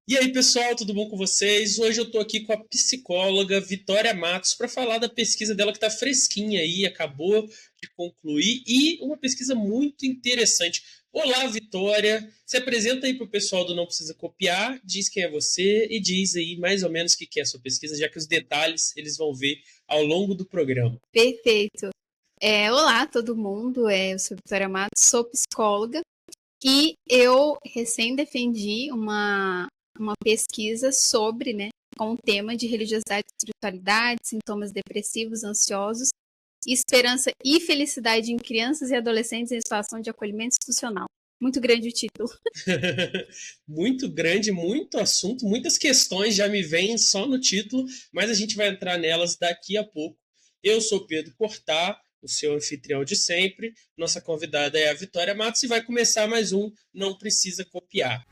E aí, pessoal, tudo bom com vocês? Hoje eu estou aqui com a psicóloga Vitória Matos para falar da pesquisa dela que está fresquinha aí, acabou de concluir, e uma pesquisa muito interessante. Olá, Vitória! Se apresenta aí para o pessoal do Não Precisa Copiar, diz quem é você e diz aí mais ou menos o que é a sua pesquisa, já que os detalhes eles vão ver ao longo do programa. Perfeito. Olá, todo mundo. Eu sou Vitória Matos, sou psicóloga e eu recém defendi uma pesquisa sobre, com o tema de religiosidade e espiritualidade, sintomas depressivos, ansiosos, esperança e felicidade em crianças e adolescentes em situação de acolhimento institucional. Muito grande o título. Muito grande, muito assunto, muitas questões já me vêm só no título, mas a gente vai entrar nelas daqui a pouco. Eu sou Pedro Portar, o seu anfitrião de sempre. Nossa convidada é a Vitória Matos e vai começar mais um Não Precisa Copiar.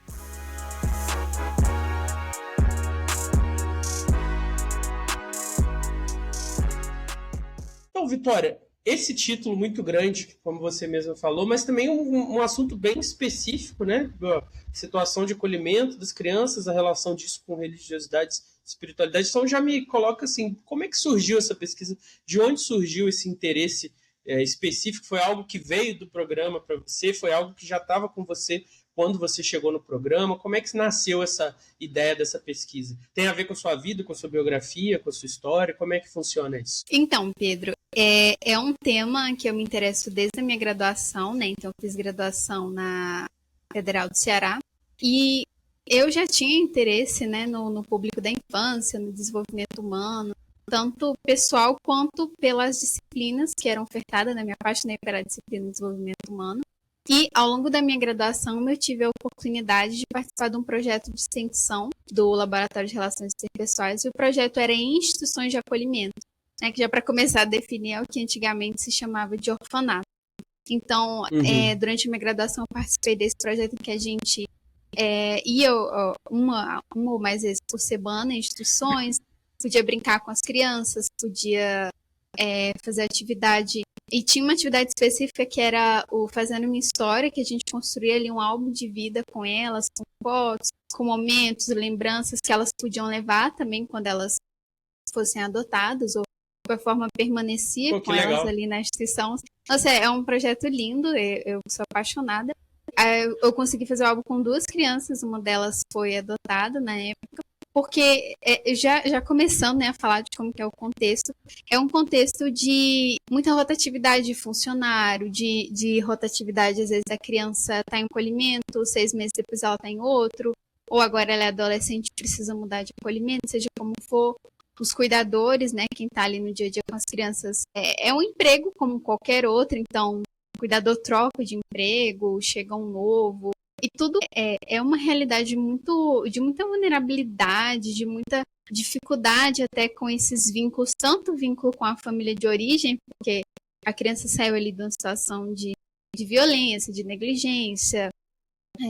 Então, Vitória, esse título muito grande, como você mesma falou, mas também um assunto bem específico, né? A situação de acolhimento das crianças, a relação disso com religiosidade e espiritualidade. Então já me coloca assim, como é que surgiu essa pesquisa? De onde surgiu esse interesse específico? Foi algo que veio do programa para você? Foi algo que já estava com você quando você chegou no programa? Como é que nasceu essa ideia dessa pesquisa? Tem a ver com a sua vida, com a sua biografia, com a sua história? Como é que funciona isso? Então, Pedro, é um tema que eu me interesso desde a minha graduação, né? Então, eu fiz graduação na Federal do Ceará e eu já tinha interesse, né, no público da infância, no desenvolvimento humano, tanto pessoal quanto pelas disciplinas que eram ofertadas, né? Me apaixonei pela disciplina de desenvolvimento humano. E ao longo da minha graduação, eu tive a oportunidade de participar de um projeto de extensão do Laboratório de Relações Interpessoais, e o projeto era em instituições de acolhimento, né, que já para começar a definir é o que antigamente se chamava de orfanato. Então, durante a minha graduação, eu participei desse projeto em que a gente ia uma ou mais vezes por semana em instituições, podia brincar com as crianças, podia fazer atividade. E tinha uma atividade específica que era o Fazendo Uma História, que a gente construía ali um álbum de vida com elas, com fotos, com momentos, lembranças que elas podiam levar também quando elas fossem adotadas, ou de qualquer forma permanecia com elas legal. ali na instituição. Nossa, é um projeto lindo, eu sou apaixonada. Eu consegui fazer o álbum com 2 crianças, uma delas foi adotada na época, porque já começando, né, a falar de como que é o contexto, é um contexto de muita rotatividade de funcionário, de rotatividade, às vezes a criança está em um acolhimento, 6 meses depois ela está em outro, ou agora ela é adolescente e precisa mudar de acolhimento, seja como for. Os cuidadores, né, quem está ali no dia a dia com as crianças, é um emprego como qualquer outro, então o cuidador troca de emprego, chega um novo, e tudo é uma realidade de muita vulnerabilidade, de muita dificuldade até com esses vínculos, tanto vínculo com a família de origem, porque a criança saiu ali de uma situação de violência, de negligência,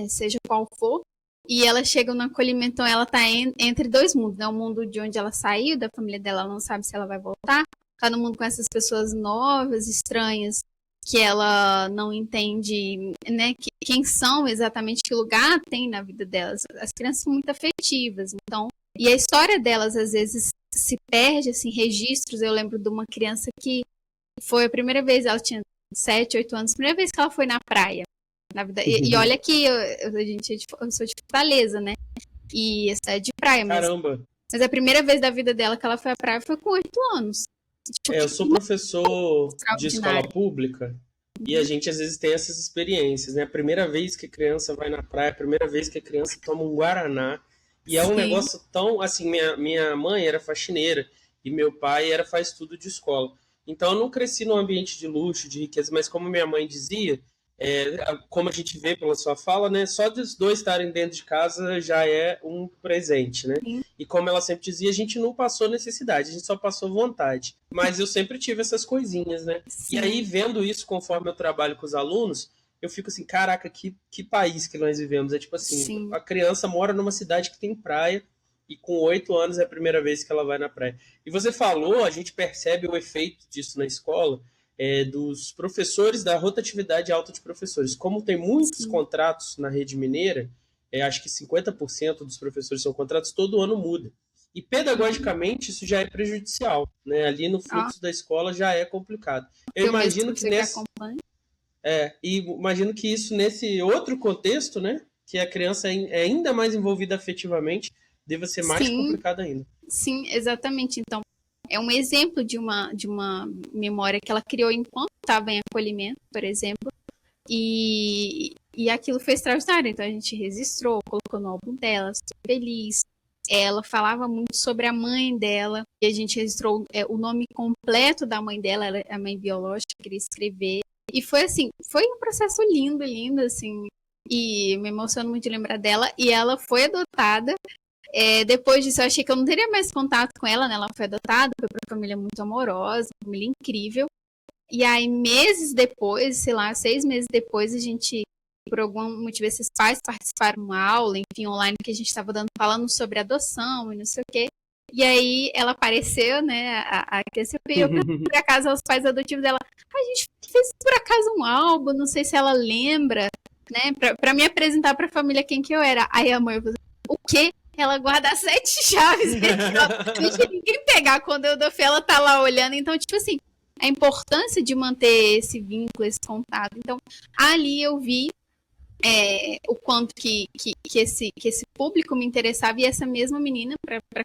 seja qual for, e ela chega no acolhimento, então ela está entre 2 mundos, né? O mundo de onde ela saiu, da família dela, ela não sabe se ela vai voltar, está no mundo com essas pessoas novas, estranhas, que ela não entende, né, quem são exatamente, que lugar tem na vida delas. As crianças são muito afetivas, então, e a história delas às vezes se perde, assim, registros. Eu lembro de uma criança que foi a primeira vez, ela tinha 7, 8 anos, a primeira vez que ela foi na praia, na vida, e olha que eu sou de Fortaleza, né, e essa é de praia, mas a primeira vez da vida dela que ela foi à praia foi com 8 anos. Eu sou professor de escola pública e a gente às vezes tem essas experiências, né? A primeira vez que a criança vai na praia, a primeira vez que a criança toma um guaraná, e é um negócio tão, assim, minha mãe era faxineira e meu pai faz tudo de escola. Então eu não cresci num ambiente de luxo, de riqueza, mas como minha mãe dizia, como a gente vê pela sua fala, né? Só dos 2 estarem dentro de casa já é um presente, né? Sim. E como ela sempre dizia, a gente não passou necessidade, a gente só passou vontade. Mas eu sempre tive essas coisinhas, né? Sim. E aí, vendo isso conforme eu trabalho com os alunos, eu fico assim, caraca, que país que nós vivemos. É tipo assim, Sim. A criança mora numa cidade que tem praia e com 8 anos é a primeira vez que ela vai na praia. E você falou, a gente percebe o efeito disso na escola, dos professores, da rotatividade alta de professores. Como tem muitos contratos na rede mineira, acho que 50% dos professores são contratados, todo ano muda. E pedagogicamente isso já é prejudicial, né? Ali no fluxo da escola já é complicado. Eu imagino que e imagino que isso nesse outro contexto, né, que a criança é ainda mais envolvida afetivamente, deva ser mais complicado ainda. Sim, exatamente. Então, é um exemplo de uma memória que ela criou enquanto estava em acolhimento, por exemplo, e aquilo foi extraordinário. Então, a gente registrou, colocou no álbum dela, super feliz. Ela falava muito sobre a mãe dela, e a gente registrou o nome completo da mãe dela, ela é a mãe biológica, queria escrever. E foi assim, foi um processo lindo, assim, e me emociono muito de lembrar dela. E ela foi adotada. Depois disso, eu achei que eu não teria mais contato com ela, né? Ela foi adotada, foi para uma família muito amorosa, uma família incrível. E aí, meses depois, sei lá, 6 meses depois, a gente, por algum motivo, esses pais participaram de uma aula, enfim, online, que a gente estava falando sobre adoção e não sei o quê. E aí, ela apareceu, né, a criança, eu por acaso, aos pais adotivos dela, a gente fez, por acaso, um álbum, não sei se ela lembra, né, pra me apresentar pra família quem que eu era. Aí a mãe falou, o quê? Ela guarda 7 chaves, não deixa ninguém pegar. Quando eu dou fé, ela tá lá olhando. Então, tipo assim, a importância de manter esse vínculo, esse contato. Então, ali eu vi o quanto que esse público me interessava, e essa mesma menina,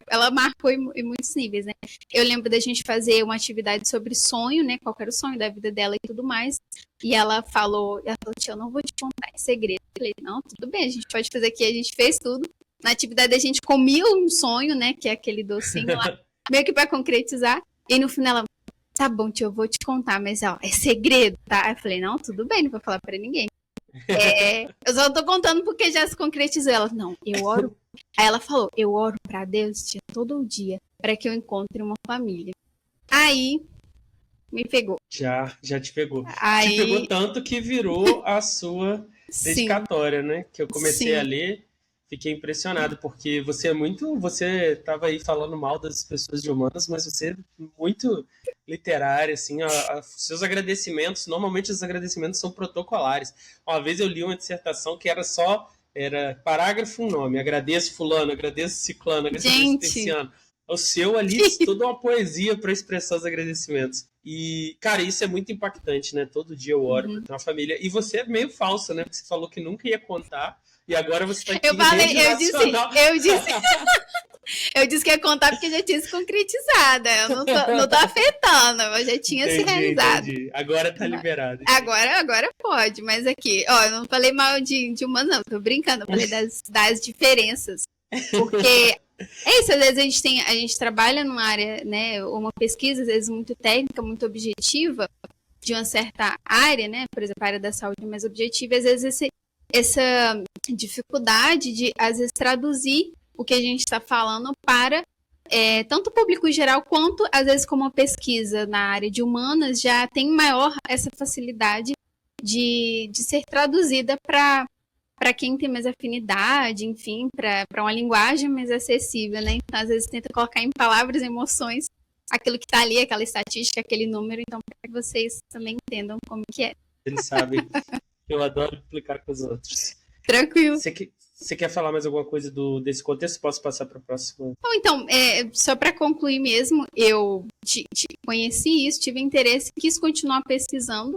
ela marcou em muitos níveis, né? Eu lembro da gente fazer uma atividade sobre sonho, né? Qual era o sonho da vida dela e tudo mais. E ela falou, tia, eu não vou te contar em segredo. Eu falei, não, tudo bem, a gente pode fazer aqui, a gente fez tudo. Na atividade a gente comia um sonho, né? Que é aquele docinho lá, meio que para concretizar. E no final ela, tá bom, tia, eu vou te contar, mas ó, é segredo, tá? Eu falei, não, tudo bem, não vou falar para ninguém. Eu só tô contando porque já se concretizou. Ela, não, eu oro. Aí ela falou, eu oro pra Deus, tia, todo dia, para que eu encontre uma família. Aí, me pegou. Já te pegou. Aí, te pegou tanto que virou a sua dedicatória, né? Que eu comecei a ler, fiquei impressionado, porque você estava aí falando mal das pessoas de humanas, mas você é muito literária, assim, seus agradecimentos, normalmente os agradecimentos são protocolares. Uma vez eu li uma dissertação que era parágrafo, um nome, agradeço fulano, agradeço ciclano, agradeço terciano. O seu ali, toda uma poesia para expressar os agradecimentos. E, cara, isso é muito impactante, né? Todo dia eu oro pra ter uma família. E você é meio falsa, né? Porque você falou que nunca ia contar. E agora você tá aqui eu disse que ia contar porque já tinha se concretizado. Eu não tô afetando, eu já tinha se realizado. Entendi. Agora tá liberado. Agora pode, mas aqui, ó, eu não falei mal de uma, não, tô brincando, eu falei das diferenças. Porque é isso, às vezes a gente trabalha numa área, né, uma pesquisa, às vezes muito técnica, muito objetiva, de uma certa área, né, por exemplo, a área da saúde mais objetiva, às vezes essa dificuldade de, às vezes, traduzir o que a gente está falando para tanto o público em geral, quanto, às vezes, como uma pesquisa na área de humanas, já tem maior essa facilidade de ser traduzida para quem tem mais afinidade, enfim, para uma linguagem mais acessível, né? Então, às vezes, tenta colocar em palavras, emoções, aquilo que está ali, aquela estatística, aquele número, então, para que vocês também entendam como que é. Eles sabem. Eu adoro explicar com os outros. Tranquilo. Você quer falar mais alguma coisa desse contexto? Posso passar para a próxima? Então, só para concluir mesmo, eu conheci isso, tive interesse, quis continuar pesquisando,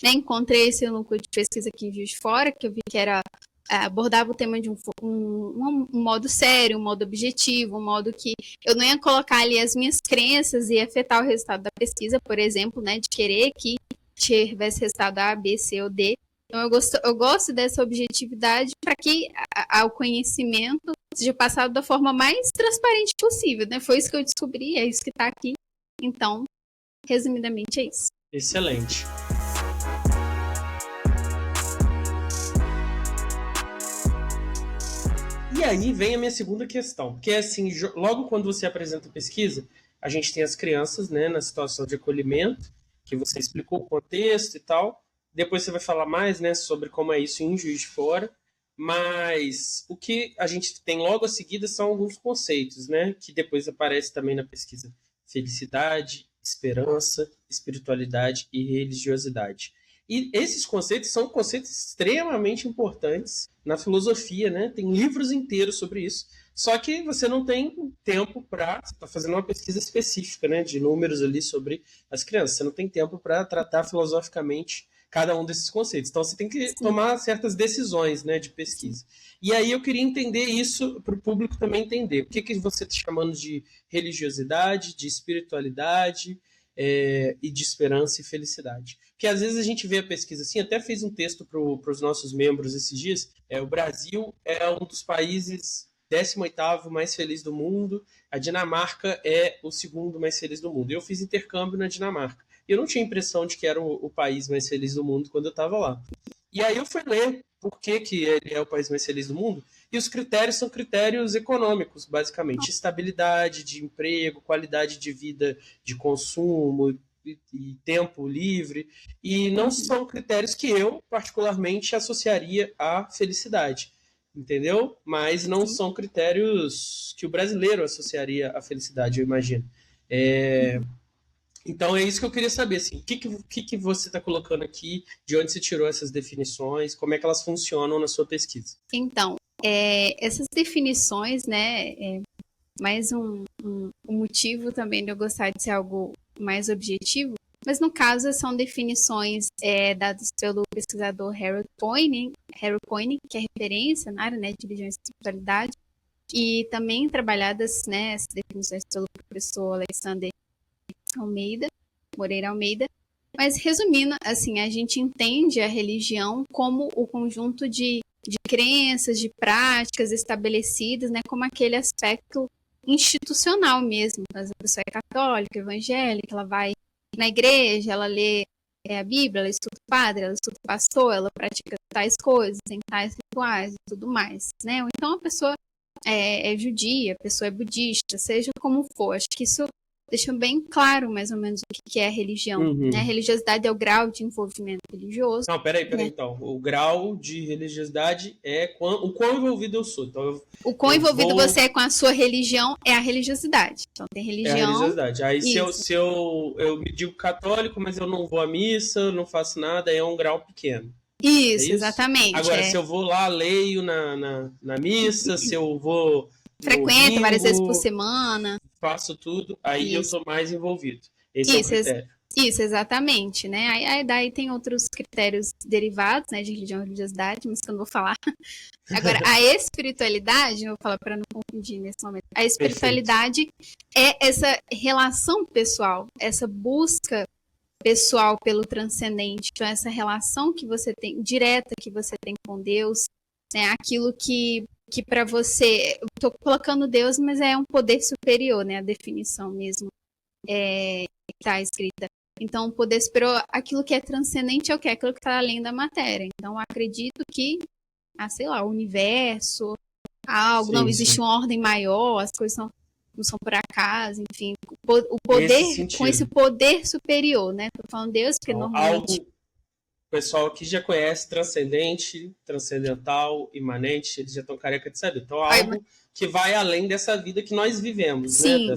né? Encontrei esse núcleo de pesquisa aqui em Juiz de Fora, que eu vi que abordava o tema de um modo sério, um modo objetivo, um modo que eu não ia colocar ali as minhas crenças e afetar o resultado da pesquisa, por exemplo, né? De querer que tivesse resultado A, B, C ou D. Então, eu gosto dessa objetividade para que o conhecimento seja passado da forma mais transparente possível, né? Foi isso que eu descobri, é isso que está aqui. Então, resumidamente, é isso. Excelente. E aí vem a minha segunda questão, que é assim, logo quando você apresenta a pesquisa, a gente tem as crianças, né, na situação de acolhimento, que você explicou o contexto e tal. Depois você vai falar mais, né, sobre como é isso em Juiz de Fora. Mas o que a gente tem logo a seguida são alguns conceitos, né, que depois aparece também na pesquisa. Felicidade, esperança, espiritualidade e religiosidade. E esses conceitos são conceitos extremamente importantes na filosofia, né? Tem livros inteiros sobre isso. Só que você não tem tempo para... Você está fazendo uma pesquisa específica, né? De números ali sobre as crianças. Você não tem tempo para tratar filosoficamente cada um desses conceitos. Então, você tem que tomar certas decisões, né, de pesquisa. E aí eu queria entender isso para o público também entender. O que você está chamando de religiosidade, de espiritualidade e de esperança e felicidade? Porque às vezes a gente vê a pesquisa assim, até fiz um texto para os nossos membros esses dias, o Brasil é um dos países 18º mais feliz do mundo, a Dinamarca é o segundo mais feliz do mundo. Eu fiz intercâmbio na Dinamarca. Eu não tinha a impressão de que era o país mais feliz do mundo quando eu estava lá. E aí eu fui ler por que ele é o país mais feliz do mundo, e os critérios são critérios econômicos, basicamente. Estabilidade de emprego, qualidade de vida de consumo e tempo livre. E não são critérios que eu, particularmente, associaria à felicidade. Entendeu? Mas não são critérios que o brasileiro associaria à felicidade, eu imagino. Então é isso que eu queria saber, assim, o que você está colocando aqui, de onde você tirou essas definições, como é que elas funcionam na sua pesquisa? Então, essas definições, né, mais um motivo também de eu gostar de ser algo mais objetivo, mas no caso são definições dadas pelo pesquisador Harold Koenig, que é referência na área, né, de religião e espiritualidade, e também trabalhadas, né, essas definições pelo professor Alexander Moreira Almeida, mas resumindo, assim, a gente entende a religião como o conjunto de crenças, de práticas estabelecidas, né, como aquele aspecto institucional mesmo. A pessoa é católica, evangélica, ela vai na igreja, ela lê a Bíblia, ela estuda o padre, ela estuda o pastor, ela pratica tais coisas, tem tais rituais e tudo mais, né? Ou então a pessoa é judia, a pessoa é budista, seja como for. Acho que isso deixa bem claro, mais ou menos, o que é a religião. Uhum. Né? A religiosidade é o grau de envolvimento religioso. Não, peraí, então. O grau de religiosidade é o quão envolvido eu sou. Então, o quão envolvido você é com a sua religião é a religiosidade. Então, tem religião... É a religiosidade. Aí, se eu me digo católico, mas eu não vou à missa, não faço nada, aí é um grau pequeno. Isso, exatamente. Agora, se eu vou lá, leio na missa, se eu vou... Frequenta várias vezes por semana. Faço tudo, aí eu sou mais envolvido. Esse é o critério. Isso, exatamente, né? Aí daí tem outros critérios derivados, né, de religião e religiosidade, mas que eu não vou falar. Agora, a espiritualidade, eu vou falar para não confundir nesse momento, a espiritualidade é essa relação pessoal, essa busca pessoal pelo transcendente, então essa relação que você tem, direta que você tem com Deus, né, aquilo que para você, eu tô colocando Deus, mas é um poder superior, né, a definição mesmo está escrita. Então, o poder superior, aquilo que é transcendente é o quê? Aquilo que está além da matéria. Então, acredito que, sei lá, o universo, algo, não existe uma ordem maior, as coisas não são por acaso, enfim. O poder, com esse poder superior, né? Tô falando Deus, porque então, normalmente... O pessoal aqui já conhece transcendente, transcendental, imanente, eles já estão careca de saber. Então, algo que vai além dessa vida que nós vivemos, sim, né?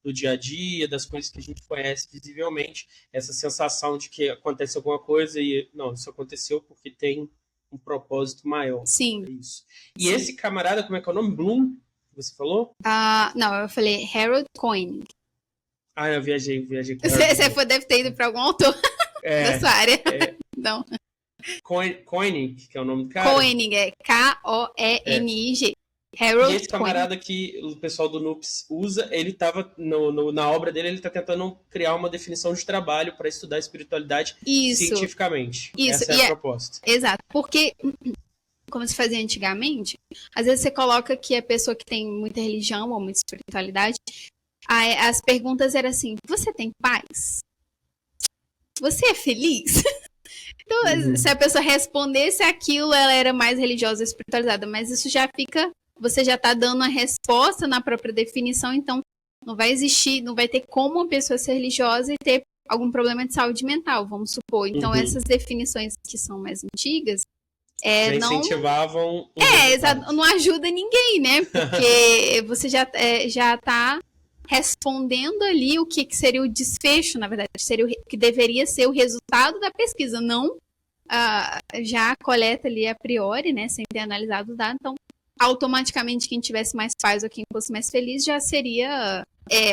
Do dia a dia, das coisas que a gente conhece visivelmente, essa sensação de que acontece alguma coisa e, não, isso aconteceu porque tem um propósito maior. Sim. É isso. E esse camarada, como é que é o nome? Bloom, você falou? Não, eu falei Harold Koenig. Eu viajei com Você deve ter ido para algum autor da sua área. Não. Koenig, que é o nome do cara? Koenig, é Koenig. Harold e esse camarada que o pessoal do NUPS usa, ele estava na obra dele, ele está tentando criar uma definição de trabalho para estudar a espiritualidade cientificamente. Isso. Essa é a proposta. Exato, porque como se fazia antigamente, às vezes você coloca que a pessoa que tem muita religião ou muita espiritualidade, as perguntas eram assim: você tem paz? Você é feliz? Então, se a pessoa respondesse aquilo, ela era mais religiosa e espiritualizada, mas isso já fica... Você já está dando a resposta na própria definição, então não vai existir, não vai ter como uma pessoa ser religiosa e ter algum problema de saúde mental, vamos supor. Então, essas definições que são mais antigas, não incentivavam... não ajuda ninguém, né? Porque você já está respondendo ali o que seria o desfecho, na verdade, seria o que deveria ser o resultado da pesquisa, não já a coleta ali a priori, né, sem ter analisado o dado. Então, automaticamente, quem tivesse mais paz ou quem fosse mais feliz já seria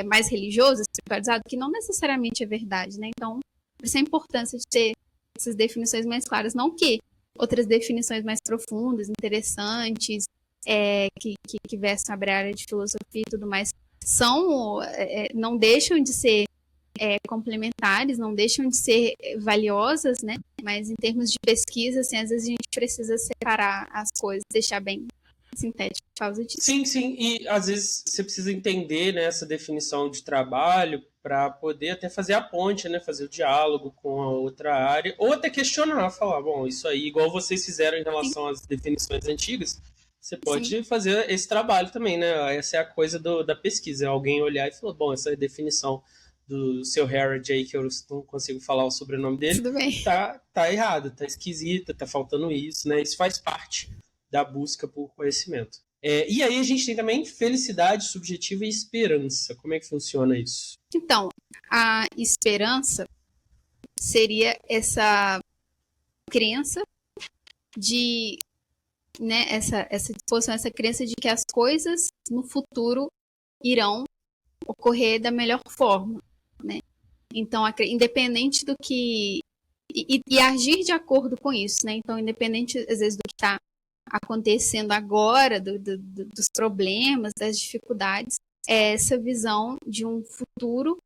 mais religioso, espiritualizado, que não necessariamente é verdade, né? Então, por isso a importância de ter essas definições mais claras, não que outras definições mais profundas, interessantes, que versam sobre a área de filosofia e tudo mais, não deixam de ser complementares, não deixam de ser valiosas, né? Mas em termos de pesquisa, assim, às vezes a gente precisa separar as coisas, deixar bem sintético por causa disso. Sim, sim, e às vezes você precisa entender, né, essa definição de trabalho para poder até fazer a ponte, né, fazer o diálogo com a outra área, ou até questionar, falar, bom, isso aí, igual vocês fizeram em relação às definições antigas, você pode fazer esse trabalho também, né? Essa é a coisa da pesquisa, alguém olhar e falar, bom, essa definição do seu Harrod aí, que eu não consigo falar o sobrenome dele, tá errada, tá esquisita, tá faltando isso, né? Isso faz parte da busca por conhecimento. E aí a gente tem também felicidade subjetiva e esperança. Como é que funciona isso? Então, a esperança seria essa crença de, né, essa disposição, essa crença de que as coisas no futuro irão ocorrer da melhor forma, né? Então, independente do que... E agir de acordo com isso, né? Então, independente, às vezes, do que está acontecendo agora, dos problemas, das dificuldades, é essa visão de um futuro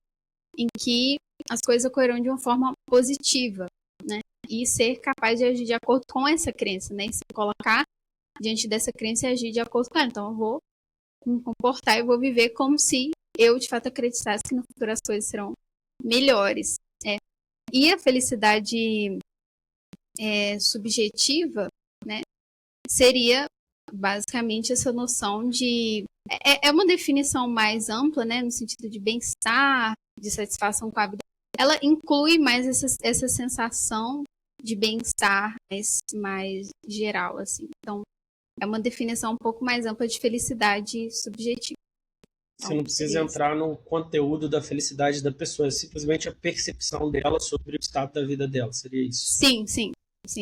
em que as coisas ocorrerão de uma forma positiva, né? E ser capaz de agir de acordo com essa crença, né? E se colocar diante dessa crença e agir de acordo com ela. Então, eu vou me comportar e vou viver como se eu, de fato, acreditasse que no futuro as coisas serão melhores. E a felicidade subjetiva, né, seria basicamente essa noção de... É uma definição mais ampla, né, no sentido de bem-estar, de satisfação com a vida. Ela inclui mais essa sensação de bem-estar mais geral, assim. Então, é uma definição um pouco mais ampla de felicidade subjetiva. Você não precisa entrar no conteúdo da felicidade da pessoa, é simplesmente a percepção dela sobre o estado da vida dela, seria isso? Sim,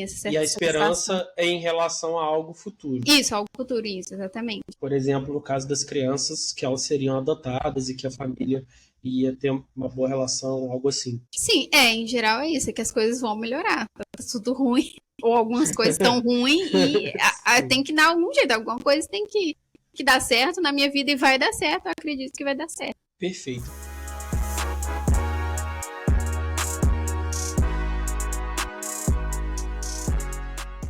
essa e a esperança é em relação a algo futuro. Isso, algo futuro, isso, exatamente. Por exemplo, no caso das crianças, que elas seriam adotadas e que a família ia ter uma boa relação, algo assim. Sim, em geral é isso, é que as coisas vão melhorar. Tá tudo ruim, ou algumas coisas estão ruins e tem que dar algum jeito, alguma coisa tem que dar certo na minha vida e vai dar certo, eu acredito que vai dar certo. Perfeito.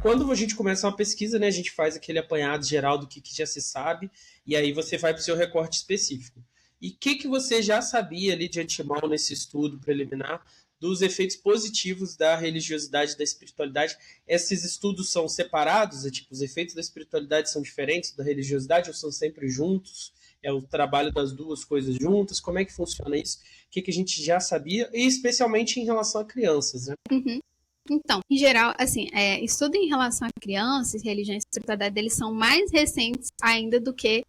Quando a gente começa uma pesquisa, né, a gente faz aquele apanhado geral do que já se sabe, e aí você vai para o seu recorte específico. E o que você já sabia ali de antemão nesse estudo preliminar dos efeitos positivos da religiosidade e da espiritualidade? Esses estudos são separados? Tipo, os efeitos da espiritualidade são diferentes da religiosidade ou são sempre juntos? É o trabalho das duas coisas juntas? Como é que funciona isso? O que a gente já sabia? E especialmente em relação a crianças, né? Uhum. Então, em geral, assim, estudo em relação a crianças, religião e espiritualidade, eles são mais recentes ainda do que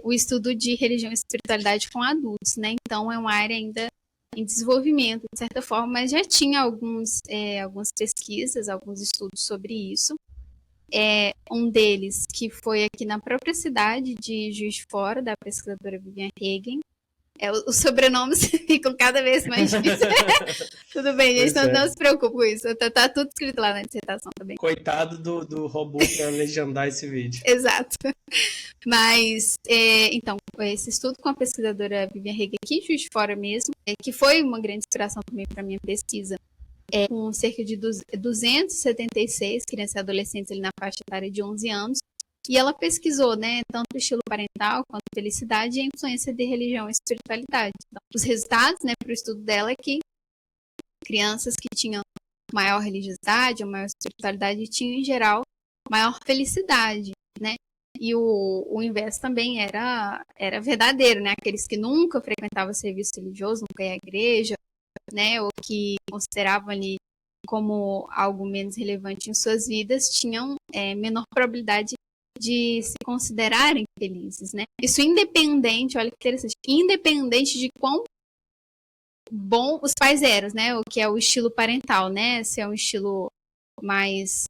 o estudo de religião e espiritualidade com adultos, né? Então, é uma área ainda em desenvolvimento, de certa forma, mas já tinha algumas pesquisas, alguns estudos sobre isso. Um deles, que foi aqui na própria cidade de Juiz de Fora, da pesquisadora Vivian Hagen. Os sobrenomes ficam cada vez mais difíceis. Tudo bem, gente, não se preocupe com isso. Tá tudo escrito lá na dissertação também. Coitado do robô para legendar esse vídeo. Exato. Mas, então, esse estudo com a pesquisadora Vivian Hagen aqui em Juiz de Fora mesmo, que foi uma grande inspiração também para a minha pesquisa, com cerca de 276 crianças e adolescentes ali na faixa etária de 11 anos, e ela pesquisou, né, tanto o estilo parental quanto a felicidade e a influência de religião e espiritualidade. Então, os resultados, né, para o estudo dela é que crianças que tinham maior religiosidade ou maior espiritualidade tinham, em geral, maior felicidade, né? E o inverso também era verdadeiro, né? Aqueles que nunca frequentavam serviço religioso, nunca iam à igreja, né? Ou que consideravam ali como algo menos relevante em suas vidas, tinham menor probabilidade de se considerarem felizes, né? Isso independente, olha que interessante, independente de quão bom os pais eram, né? O que é o estilo parental, né? Se é um estilo mais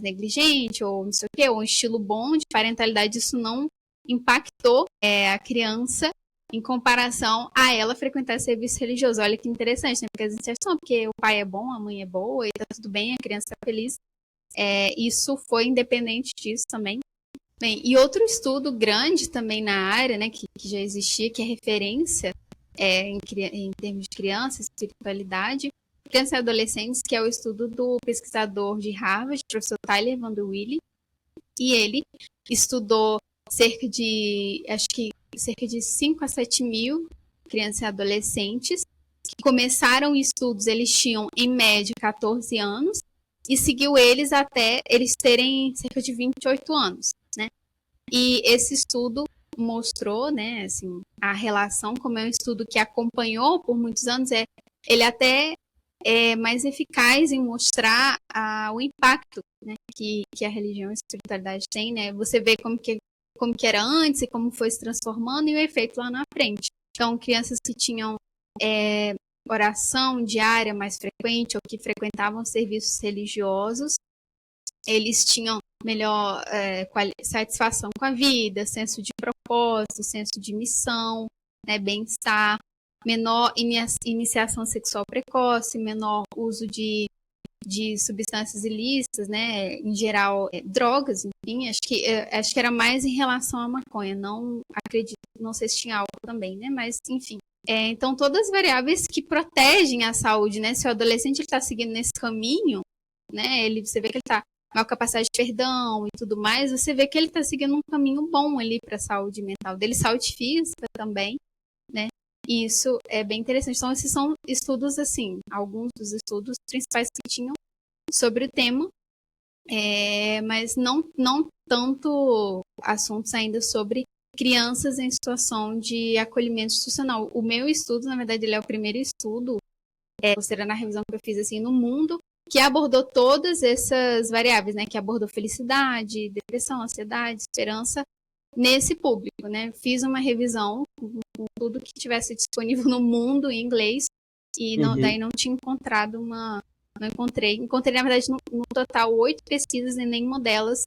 negligente ou não sei o quê, ou um estilo bom de parentalidade, isso não impactou a criança em comparação a ela frequentar serviço religioso. Olha que interessante, né? Porque a gente acha, não, porque o pai é bom, a mãe é boa, e tá tudo bem, a criança é feliz. Isso foi independente disso também. Bem, e outro estudo grande também na área, né, que já existia, que é referência em termos de criança, espiritualidade, crianças e adolescentes, que é o estudo do pesquisador de Harvard, professor Tyler VanderWeele, e ele estudou cerca de 5 a 7 mil crianças e adolescentes que começaram estudos, eles tinham em média 14 anos, e seguiu eles até eles terem cerca de 28 anos, né? E esse estudo mostrou, né, assim, a relação, como é um estudo que acompanhou por muitos anos, ele até é mais eficaz em mostrar o impacto, né, que a religião e a espiritualidade tem, né? Você vê como que era antes e como foi se transformando e o efeito lá na frente. Então, crianças que tinham oração diária mais frequente ou que frequentavam serviços religiosos, eles tinham melhor satisfação com a vida, senso de propósito, senso de missão, né, bem-estar, menor iniciação sexual precoce, menor uso de substâncias ilícitas, né, em geral drogas, enfim, acho que era mais em relação à maconha, não acredito, não sei se tinha álcool também, né, mas enfim. Então, todas as variáveis que protegem a saúde, né, se o adolescente está seguindo nesse caminho, né, você vê que ele está maior capacidade de perdão e tudo mais, você vê que ele está seguindo um caminho bom ali para a saúde mental dele, saúde física também, né? E isso é bem interessante. Então, esses são estudos, assim, alguns dos estudos principais que tinham sobre o tema, mas não tanto assuntos ainda sobre crianças em situação de acolhimento institucional. O meu estudo, na verdade, ele é o primeiro estudo, considerando a revisão que eu fiz, assim, no mundo, que abordou todas essas variáveis, né? Que abordou felicidade, depressão, ansiedade, esperança, nesse público, né? Fiz uma revisão com tudo que tivesse disponível no mundo em inglês e daí não tinha encontrado não encontrei, na verdade, no total 8 pesquisas e nenhuma delas,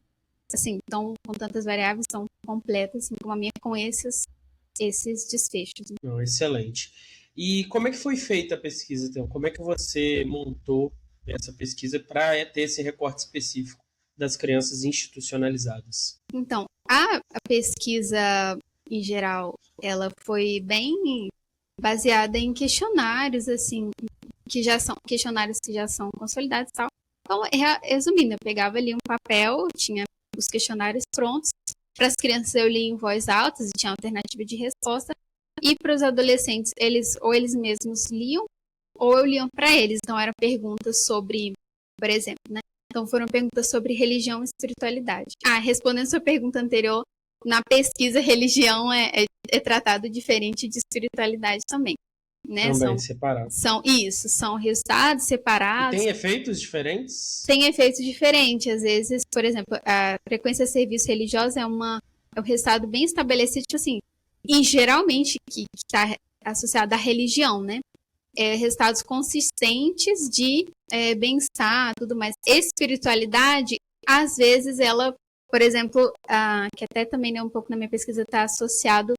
assim, tão, com tantas variáveis, tão completas, assim, como a minha, com esses desfechos. Não, excelente. E como é que foi feita a pesquisa, então? Como é que você montou essa pesquisa para ter esse recorte específico das crianças institucionalizadas? Então, a pesquisa, em geral, ela foi bem baseada em questionários, assim, questionários que já são consolidados e tal. Então, resumindo, eu pegava ali um papel, tinha os questionários prontos, para as crianças eu lia em voz alta, e tinha alternativa de resposta, e para os adolescentes, eles mesmos liam, ou eu liam para eles. Então, eram perguntas sobre, por exemplo, né? Então, foram perguntas sobre religião e espiritualidade. Respondendo sua pergunta anterior, na pesquisa, religião é tratado diferente de espiritualidade também. Né? Também separado. São resultados separados. E tem efeitos diferentes? Tem efeitos diferentes. Às vezes, por exemplo, a frequência de serviço religioso é um resultado bem estabelecido, tipo assim, e geralmente que está associado à religião, né? Resultados consistentes de bem-estar, tudo mais. Espiritualidade, às vezes ela, por exemplo, que até também, né, um pouco na minha pesquisa está associado,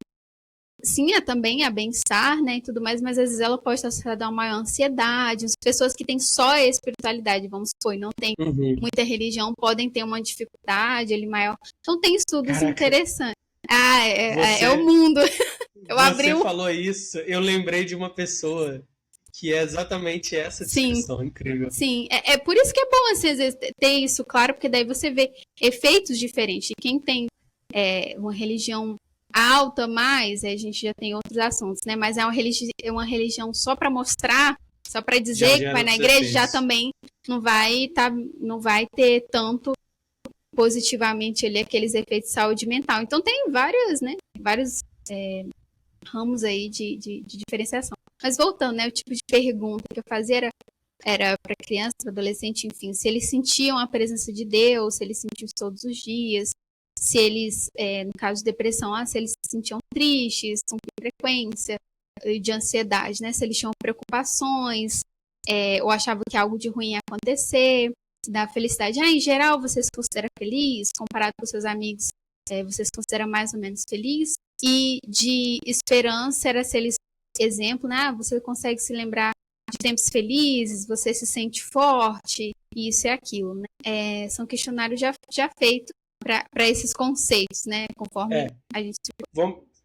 sim, também a bem-estar, né, e tudo mais, mas às vezes ela pode estar associada a uma maior ansiedade. As pessoas que têm só a espiritualidade, vamos supor, e não tem muita religião, podem ter uma dificuldade ali maior. Então tem estudos interessantes. É o mundo. Você falou isso, eu lembrei de uma pessoa que é exatamente essa descrição, incrível. Sim, é por isso que é bom, assim, às vezes, ter isso claro, porque daí você vê efeitos diferentes. Quem tem uma religião alta mais, a gente já tem outros assuntos, né? Mas é uma religião só para mostrar, só para dizer que vai na igreja, efeitos. Já também não vai ter tanto positivamente ali aqueles efeitos de saúde mental. Então tem vários ramos aí de diferenciação. Mas voltando, né, o tipo de pergunta que eu fazia era para criança, para adolescente, enfim, se eles sentiam a presença de Deus, se eles sentiam isso todos os dias, se eles, no caso de depressão, se eles se sentiam tristes, com que frequência, de ansiedade, né? Se eles tinham preocupações, ou achavam que algo de ruim ia acontecer, da felicidade. Em geral, você se considera feliz, comparado com seus amigos, você se considera mais ou menos feliz. E de esperança era se eles, exemplo, né? Você consegue se lembrar de tempos felizes, você se sente forte, isso e aquilo, né? São questionários já feitos para esses conceitos, né? Conforme a gente...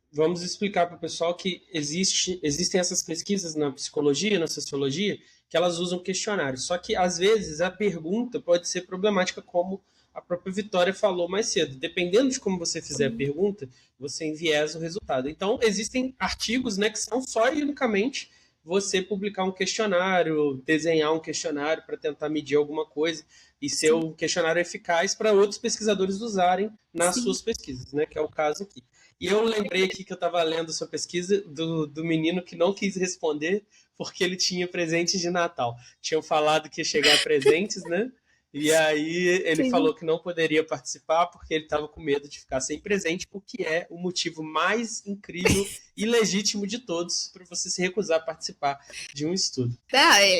Vamos explicar para o pessoal que existem essas pesquisas na psicologia, na sociologia, que elas usam questionários. Só que, às vezes, a pergunta pode ser problemática, como a própria Vitória falou mais cedo. Dependendo de como você fizer a pergunta, você enviesa o resultado. Então, existem artigos, né, que são só e unicamente você publicar um questionário, desenhar um questionário para tentar medir alguma coisa e ser um questionário eficaz para outros pesquisadores usarem nas suas pesquisas, né, que é o caso aqui. E eu lembrei aqui que eu estava lendo sua pesquisa do menino que não quis responder porque ele tinha presentes de Natal. Tinham falado que ia chegar presentes, né? E aí ele falou que não poderia participar porque ele estava com medo de ficar sem presente, o que é o motivo mais incrível e legítimo de todos para você se recusar a participar de um estudo.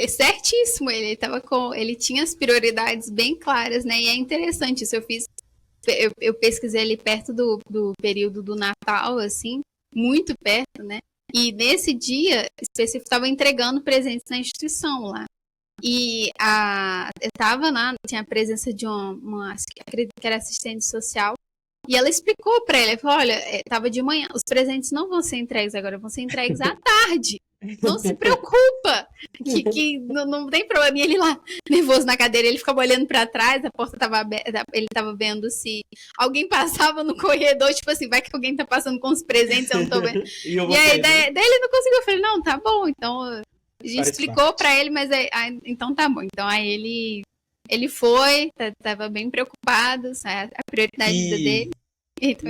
Certíssimo, ele tinha as prioridades bem claras, né? E é interessante isso, eu pesquisei ali perto do período do Natal, assim, muito perto, né? E nesse dia específico estava entregando presentes na instituição lá. E eu tava lá, tinha a presença de uma acredito que era assistente social, e ela explicou para ele, falou, olha, tava de manhã, os presentes não vão ser entregues agora, vão ser entregues à tarde. Não se preocupa, que não tem problema. E ele lá, nervoso na cadeira, ele ficava olhando pra trás, a porta tava aberta, ele tava vendo se alguém passava no corredor, tipo assim, vai que alguém tá passando com os presentes, eu não tô vendo. E aí, daí ele não conseguiu, eu falei, não, tá bom, então a gente explicou pra ele, mas então tá bom. Então aí ele foi, tava bem preocupado, a prioridade dele. Então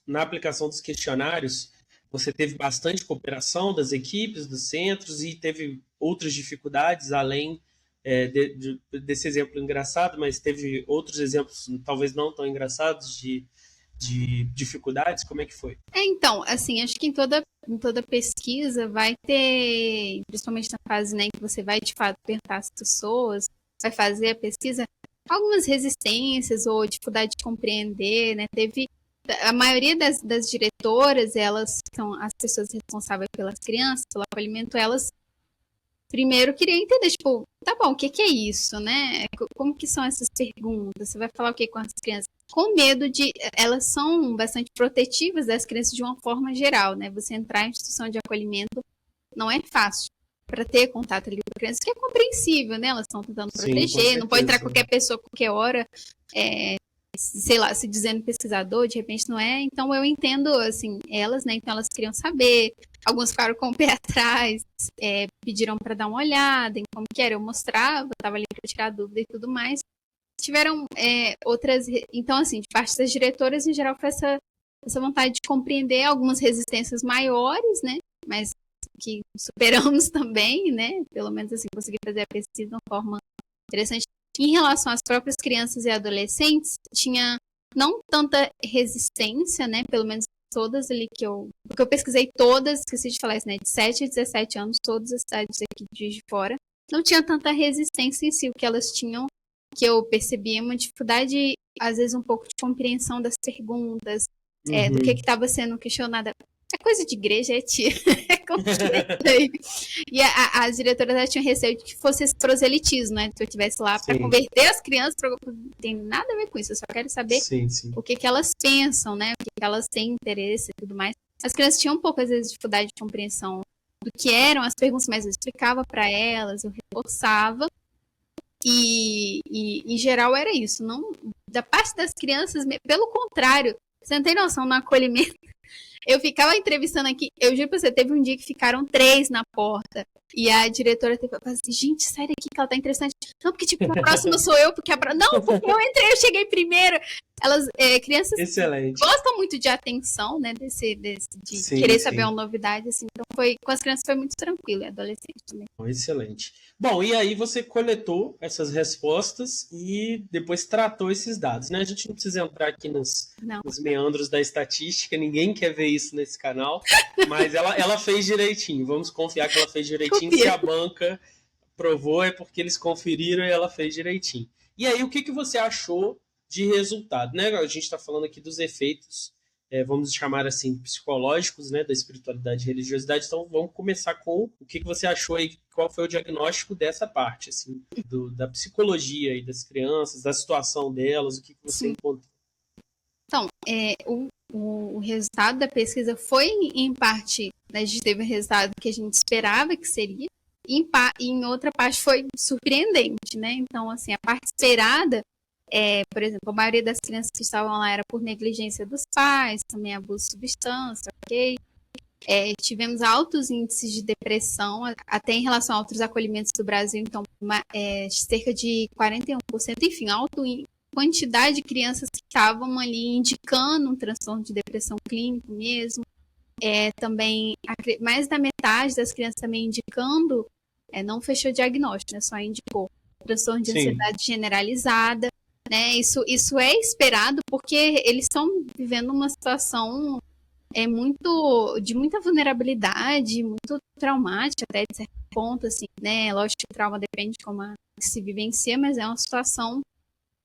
na aplicação dos questionários, você teve bastante cooperação das equipes, dos centros, e teve outras dificuldades, além desse exemplo engraçado, mas teve outros exemplos, talvez não tão engraçados, de dificuldades? Como é que foi? Então, assim, acho que em toda pesquisa vai ter, principalmente na fase, né, que você vai, de fato, perguntar às pessoas, vai fazer a pesquisa, algumas resistências ou dificuldade de compreender, né, a maioria das diretoras, elas são as pessoas responsáveis pelas crianças, pelo acolhimento, elas primeiro queriam entender, tipo, tá bom, o que é isso, né? Como que são essas perguntas? Você vai falar o que com as crianças? Com medo de... Elas são bastante protetivas das crianças de uma forma geral, né? Você entrar em instituição de acolhimento não é fácil para ter contato ali com crianças, que é compreensível, né? Elas estão tentando proteger, não pode entrar qualquer pessoa, qualquer hora, sei lá, se dizendo pesquisador, de repente não é. Então eu entendo, assim, elas, né? Então elas queriam saber, alguns ficaram com o pé atrás, pediram para dar uma olhada em como que era, eu mostrava, estava ali para tirar dúvida e tudo mais. Tiveram outras, então assim, de parte das diretoras, em geral, foi essa vontade de compreender algumas resistências maiores, né? Mas que superamos também, né? Pelo menos assim, consegui fazer a pesquisa de uma forma interessante. Em relação às próprias crianças e adolescentes, tinha não tanta resistência, né? Pelo menos todas ali porque eu pesquisei todas, esqueci de falar isso, né? De 7 a 17 anos, todas as cidades aqui de Juiz de Fora, não tinha tanta resistência em si. O que elas tinham, que eu percebia, uma dificuldade, às vezes um pouco de compreensão das perguntas, do que estava sendo questionada. É coisa de igreja, tia. E as diretoras tinham receio de que fosse esse proselitismo, né? Que eu estivesse lá para converter as crianças. Não tem nada a ver com isso. Eu só quero saber o que elas pensam, né? O que elas têm interesse e tudo mais. As crianças tinham um pouco, às vezes, dificuldade de compreensão do que eram as perguntas, mas eu explicava para elas, eu reforçava. E em geral era isso. Não, da parte das crianças, pelo contrário, você não tem noção, no acolhimento. Eu ficava entrevistando aqui, eu juro pra você, teve um dia que ficaram 3 na porta. E a diretora teve que falar assim, gente, sai daqui que ela tá interessante. Não, porque tipo, a próxima sou eu, porque não, porque eu cheguei primeiro. Elas, crianças Excelente. gostam muito de atenção, né? De Sim, querer sim. saber uma novidade, assim. Então com as crianças foi muito tranquilo, e adolescente também. Excelente. Bom, e aí você coletou essas respostas e depois tratou esses dados, né? A gente não precisa entrar aqui nos meandros da estatística, ninguém quer ver isso nesse canal, mas ela fez direitinho. Vamos confiar que ela fez direitinho. Se a banca provou, é porque eles conferiram e ela fez direitinho. E aí, o que você achou de resultado, né? A gente está falando aqui dos efeitos, vamos chamar assim, psicológicos, né, da espiritualidade e religiosidade. Então, vamos começar com o que você achou aí, qual foi o diagnóstico dessa parte, assim, da psicologia aí das crianças, da situação delas, o que você encontrou? Então, o resultado da pesquisa foi, em parte, né, a gente teve o resultado que a gente esperava que seria, e em outra parte foi surpreendente, né? Então, assim, a parte esperada, por exemplo, a maioria das crianças que estavam lá era por negligência dos pais, também abuso de substância, ok? Tivemos altos índices de depressão, até em relação a outros acolhimentos do Brasil, então, cerca de 41%, enfim, quantidade de crianças que estavam ali indicando um transtorno de depressão clínico mesmo. Também, mais da metade das crianças também indicando, não fechou diagnóstico, né, só indicou transtorno de ansiedade generalizada. Né, isso é esperado porque eles estão vivendo uma situação de muita vulnerabilidade, muito traumática até de certo ponto, assim, né? Lógico que o trauma depende de como se vivencia, mas é uma situação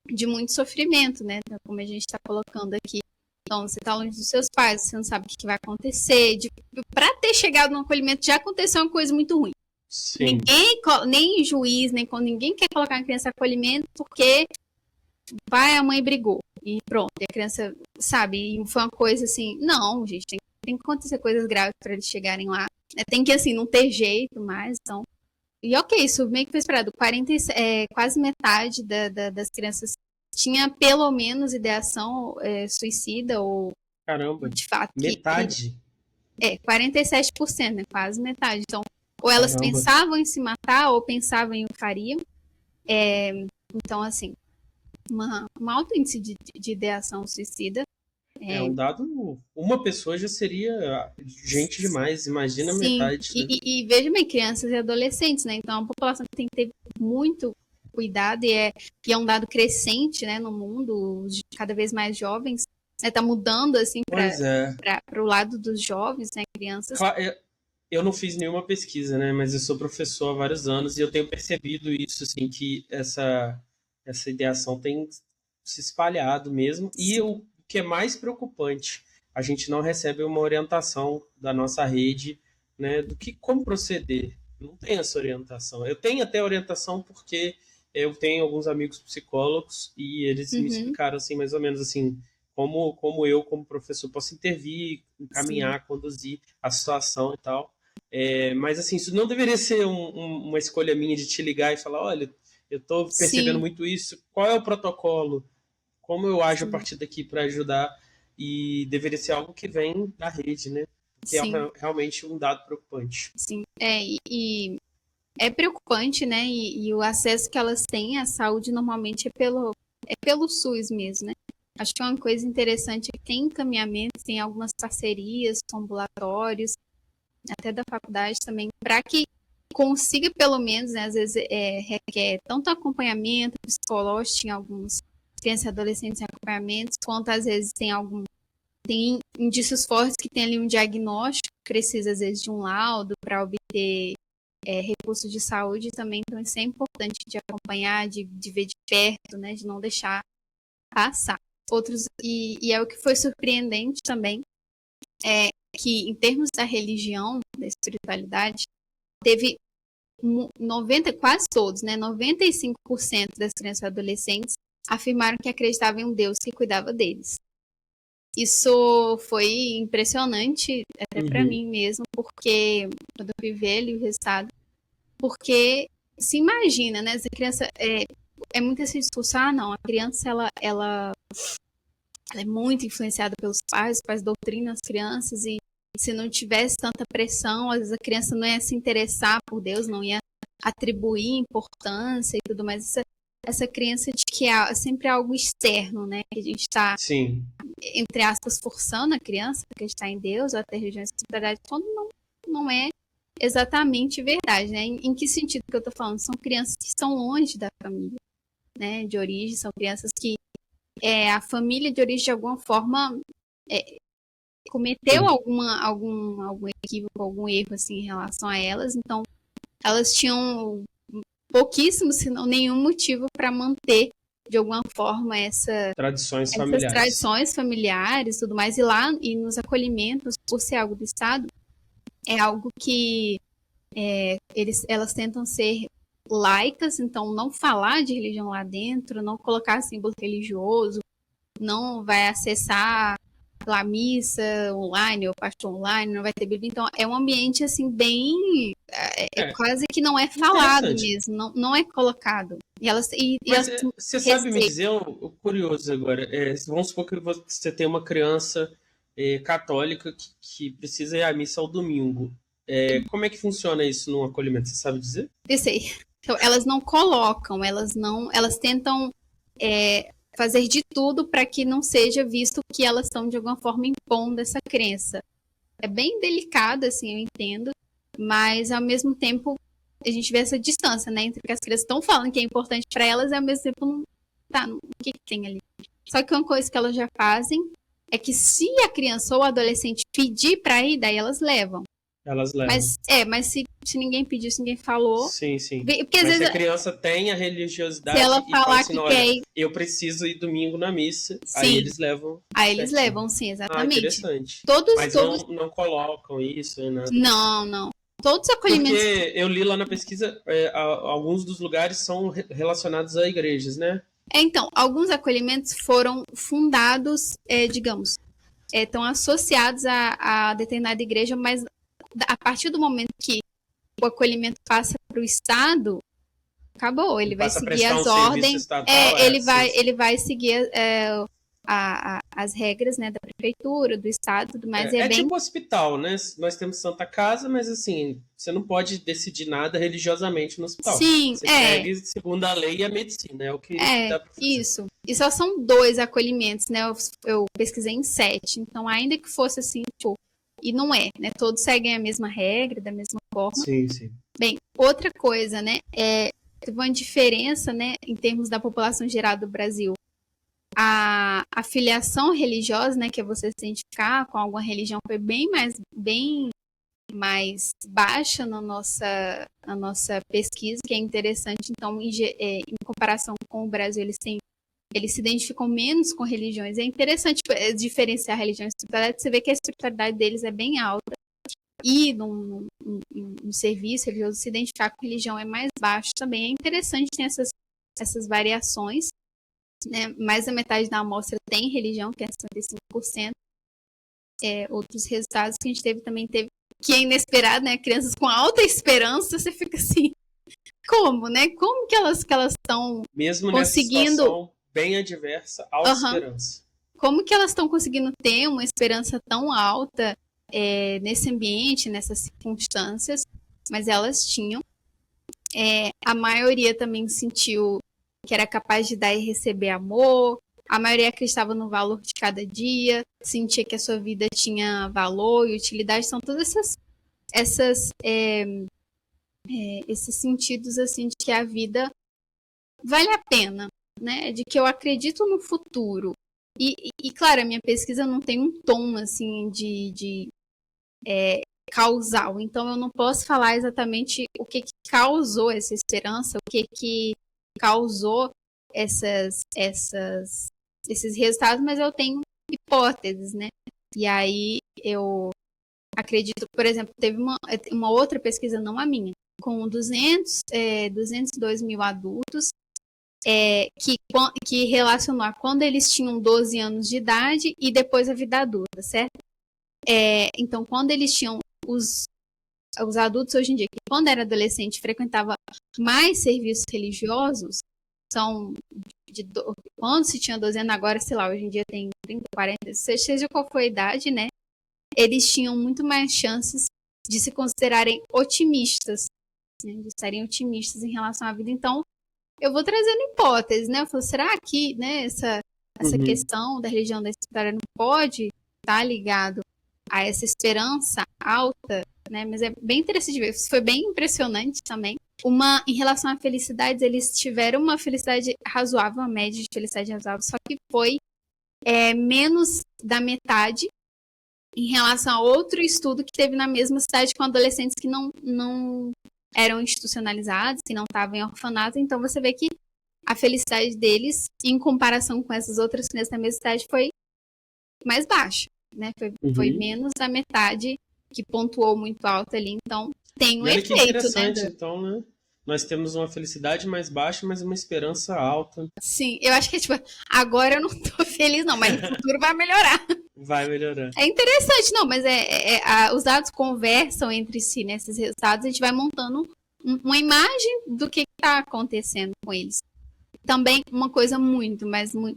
de muito sofrimento, né? Como a gente está colocando aqui. Então, você está longe dos seus pais, você não sabe o que vai acontecer. Para ter chegado no acolhimento, já aconteceu uma coisa muito ruim. Sim. Nem juiz, ninguém quer colocar a criança em acolhimento porque pai e a mãe brigou. E pronto, e a criança, sabe, e foi uma coisa assim, não, gente, tem que acontecer coisas graves para eles chegarem lá. Tem que, assim, não ter jeito mais, então. E ok, isso meio que foi esperado. Quase metade das crianças tinha pelo menos ideação suicida ou. Caramba, de fato. metade? 47%, né? Quase metade. Então, ou elas pensavam em se matar ou pensavam em o fariam. Então, assim, um alto índice de ideação suicida. Um dado, uma pessoa já seria gente demais, imagina metade. Né? E veja bem, crianças e adolescentes, né? Então, é uma população que tem que ter muito cuidado e é um dado crescente, né, no mundo, cada vez mais jovens, né, tá mudando, assim, para o lado dos jovens, né, crianças. Eu não fiz nenhuma pesquisa, né, mas eu sou professor há vários anos e eu tenho percebido isso, assim, que essa ideação tem se espalhado mesmo. E o que é mais preocupante, a gente não recebe uma orientação da nossa rede, né, como proceder. Não tem essa orientação. Eu tenho até orientação porque eu tenho alguns amigos psicólogos e eles me explicaram, assim, mais ou menos assim, como eu, como professor, posso intervir, encaminhar, conduzir a situação e tal. Mas, assim, isso não deveria ser uma escolha minha de te ligar e falar, olha, eu estou percebendo muito isso, qual é o protocolo? Como eu ajo a partir daqui para ajudar? E deveria ser algo que vem da rede, né? Que é realmente um dado preocupante. Sim, e é preocupante, né? E o acesso que elas têm à saúde normalmente é pelo SUS mesmo, né? Acho que é uma coisa interessante que tem encaminhamentos, tem algumas parcerias com ambulatórios, até da faculdade também, para que consiga pelo menos, né, às vezes requer tanto acompanhamento psicológico, em alguns crianças e adolescentes em acompanhamentos, quanto às vezes tem indícios fortes que tem ali um diagnóstico, precisa às vezes de um laudo para obter recursos de saúde também, então isso é importante de acompanhar, de ver de perto, né, de não deixar passar. E é o que foi surpreendente também, que em termos da religião, da espiritualidade, teve quase todos, né, 95% das crianças e adolescentes afirmaram que acreditavam em um Deus que cuidava deles. Isso foi impressionante até para mim mesmo, porque quando eu fui ver ali o resultado, porque se imagina, né, essa criança é muito esse discurso, não, a criança ela é muito influenciada pelos pais, os pais doutrinam as crianças e se não tivesse tanta pressão, às vezes a criança não ia se interessar por Deus, não ia atribuir importância e tudo mais, essa crença de que é sempre algo externo, né? Que a gente está, entre aspas, forçando a criança a acreditar em Deus ou até religião e espiritualidade, quando não é exatamente verdade, né? Em que sentido que eu tô falando? São crianças que estão longe da família, né? De origem, são crianças que a família de origem, de alguma forma, cometeu algum equívoco, algum erro, assim, em relação a elas. Então, elas tinham pouquíssimo, se não nenhum motivo para manter, de alguma forma, essas tradições familiares, tudo mais. E lá, e nos acolhimentos, por ser algo do Estado, é algo que elas tentam ser laicas, então não falar de religião lá dentro, não colocar símbolo religioso, não vai acessar a missa online ou pastor online, não vai ter Bíblia. Então é um ambiente assim bem quase que não é falado mesmo, não é colocado. Você sabe me dizer, o curioso agora, vamos supor que você tem uma criança católica que precisa ir à missa ao domingo. Como é que funciona isso no acolhimento? Você sabe dizer? Eu sei. Então, elas não colocam, elas tentam fazer de tudo para que não seja visto que elas estão de alguma forma impondo essa crença. É bem delicado, assim, eu entendo, mas ao mesmo tempo a gente vê essa distância, né, entre o que as crianças estão falando que é importante para elas e ao mesmo tempo o que tem ali. Só que uma coisa que elas já fazem é que se a criança ou o adolescente pedir para ir, daí elas levam. Mas se ninguém pediu, se ninguém falou... Sim. Porque, às mas vezes, se a criança tem a religiosidade se ela e fala assim, que eu preciso ir domingo na missa, sim. Aí eles levam. Aí eles levam, sim, exatamente. Interessante. Mas não colocam isso, né? Não. Todos os acolhimentos... Porque eu li lá na pesquisa, alguns dos lugares são relacionados a igrejas, né? Então, alguns acolhimentos foram fundados, digamos, estão associados a determinada igreja, mas a partir do momento que o acolhimento passa para o Estado, acabou. Ele vai seguir as ordens. Ele vai seguir as regras, né, da prefeitura, do Estado, tudo mais. É tipo hospital, né? Nós temos Santa Casa, mas assim, você não pode decidir nada religiosamente no hospital. Sim, você segue segundo a lei e a medicina, é o que dá pra fazer. Isso. E só são 2 acolhimentos, né? Eu pesquisei em 7. Então, ainda que fosse assim, tipo, e não é, né? Todos seguem a mesma regra, da mesma forma. Sim. Bem, outra coisa, né? Teve uma diferença, né, em termos da população geral do Brasil. A filiação religiosa, né, que é você se identificar com alguma religião, foi bem mais baixa na nossa pesquisa, que é interessante. Então, em comparação com o Brasil, eles se identificam menos com religiões. É interessante diferenciar religião e espiritualidade. Você vê que a espiritualidade deles é bem alta. E no serviço religioso, se identificar com religião é mais baixo também. É interessante ter essas variações. Né? Mais da metade da amostra tem religião, que é 55%. Outros resultados que a gente também teve, que é inesperado, né? Crianças com alta esperança, você fica assim, como, né? Como que elas estão mesmo conseguindo... nessa situação bem adversa, alta esperança. Como que elas estão conseguindo ter uma esperança tão alta nesse ambiente, nessas circunstâncias? Mas elas tinham. A maioria também sentiu que era capaz de dar e receber amor. A maioria acreditava no valor de cada dia, sentia que a sua vida tinha valor e utilidade. São todas esses sentidos assim de que a vida vale a pena, né? De que eu acredito no futuro. E claro, a minha pesquisa não tem um tom assim de causal. Então eu não posso falar exatamente o que causou essa esperança, o que causou esses resultados, mas eu tenho hipóteses, né? E aí eu acredito, por exemplo, teve uma outra pesquisa, não a minha, com 202 mil adultos, que relacionou a quando eles tinham 12 anos de idade e depois a vida adulta, certo? Então, quando eles tinham os adultos hoje em dia, que quando era adolescente frequentava mais serviços religiosos, quando se tinha 12 anos, agora, sei lá, hoje em dia tem 30, 40, seja qual for a idade, né? Eles tinham muito mais chances de se considerarem otimistas né, de estarem otimistas em relação à vida. Então, eu vou trazendo hipóteses, né? Eu falo, será que, né, essa questão da religião da espiritualidade não pode estar ligado a essa esperança alta, né? Mas é bem interessante ver. Isso foi bem impressionante também. Em relação à felicidade, eles tiveram uma felicidade razoável, uma média de felicidade razoável, só que foi menos da metade em relação a outro estudo que teve na mesma cidade com adolescentes que não eram institucionalizados, que não estavam em orfanato. Então você vê que a felicidade deles, em comparação com essas outras crianças da mesma cidade, foi mais baixa, né? Foi menos da metade, que pontuou muito alto ali. Então tem um E olha que efeito, interessante, né? então, né? Nós temos uma felicidade mais baixa, mas uma esperança alta. Sim, eu acho que tipo, agora eu não tô feliz não, mas no futuro vai melhorar. Vai melhorar. É interessante, não, mas os dados conversam entre si, né? Esses resultados, a gente vai montando uma imagem do que está acontecendo com eles. Também uma coisa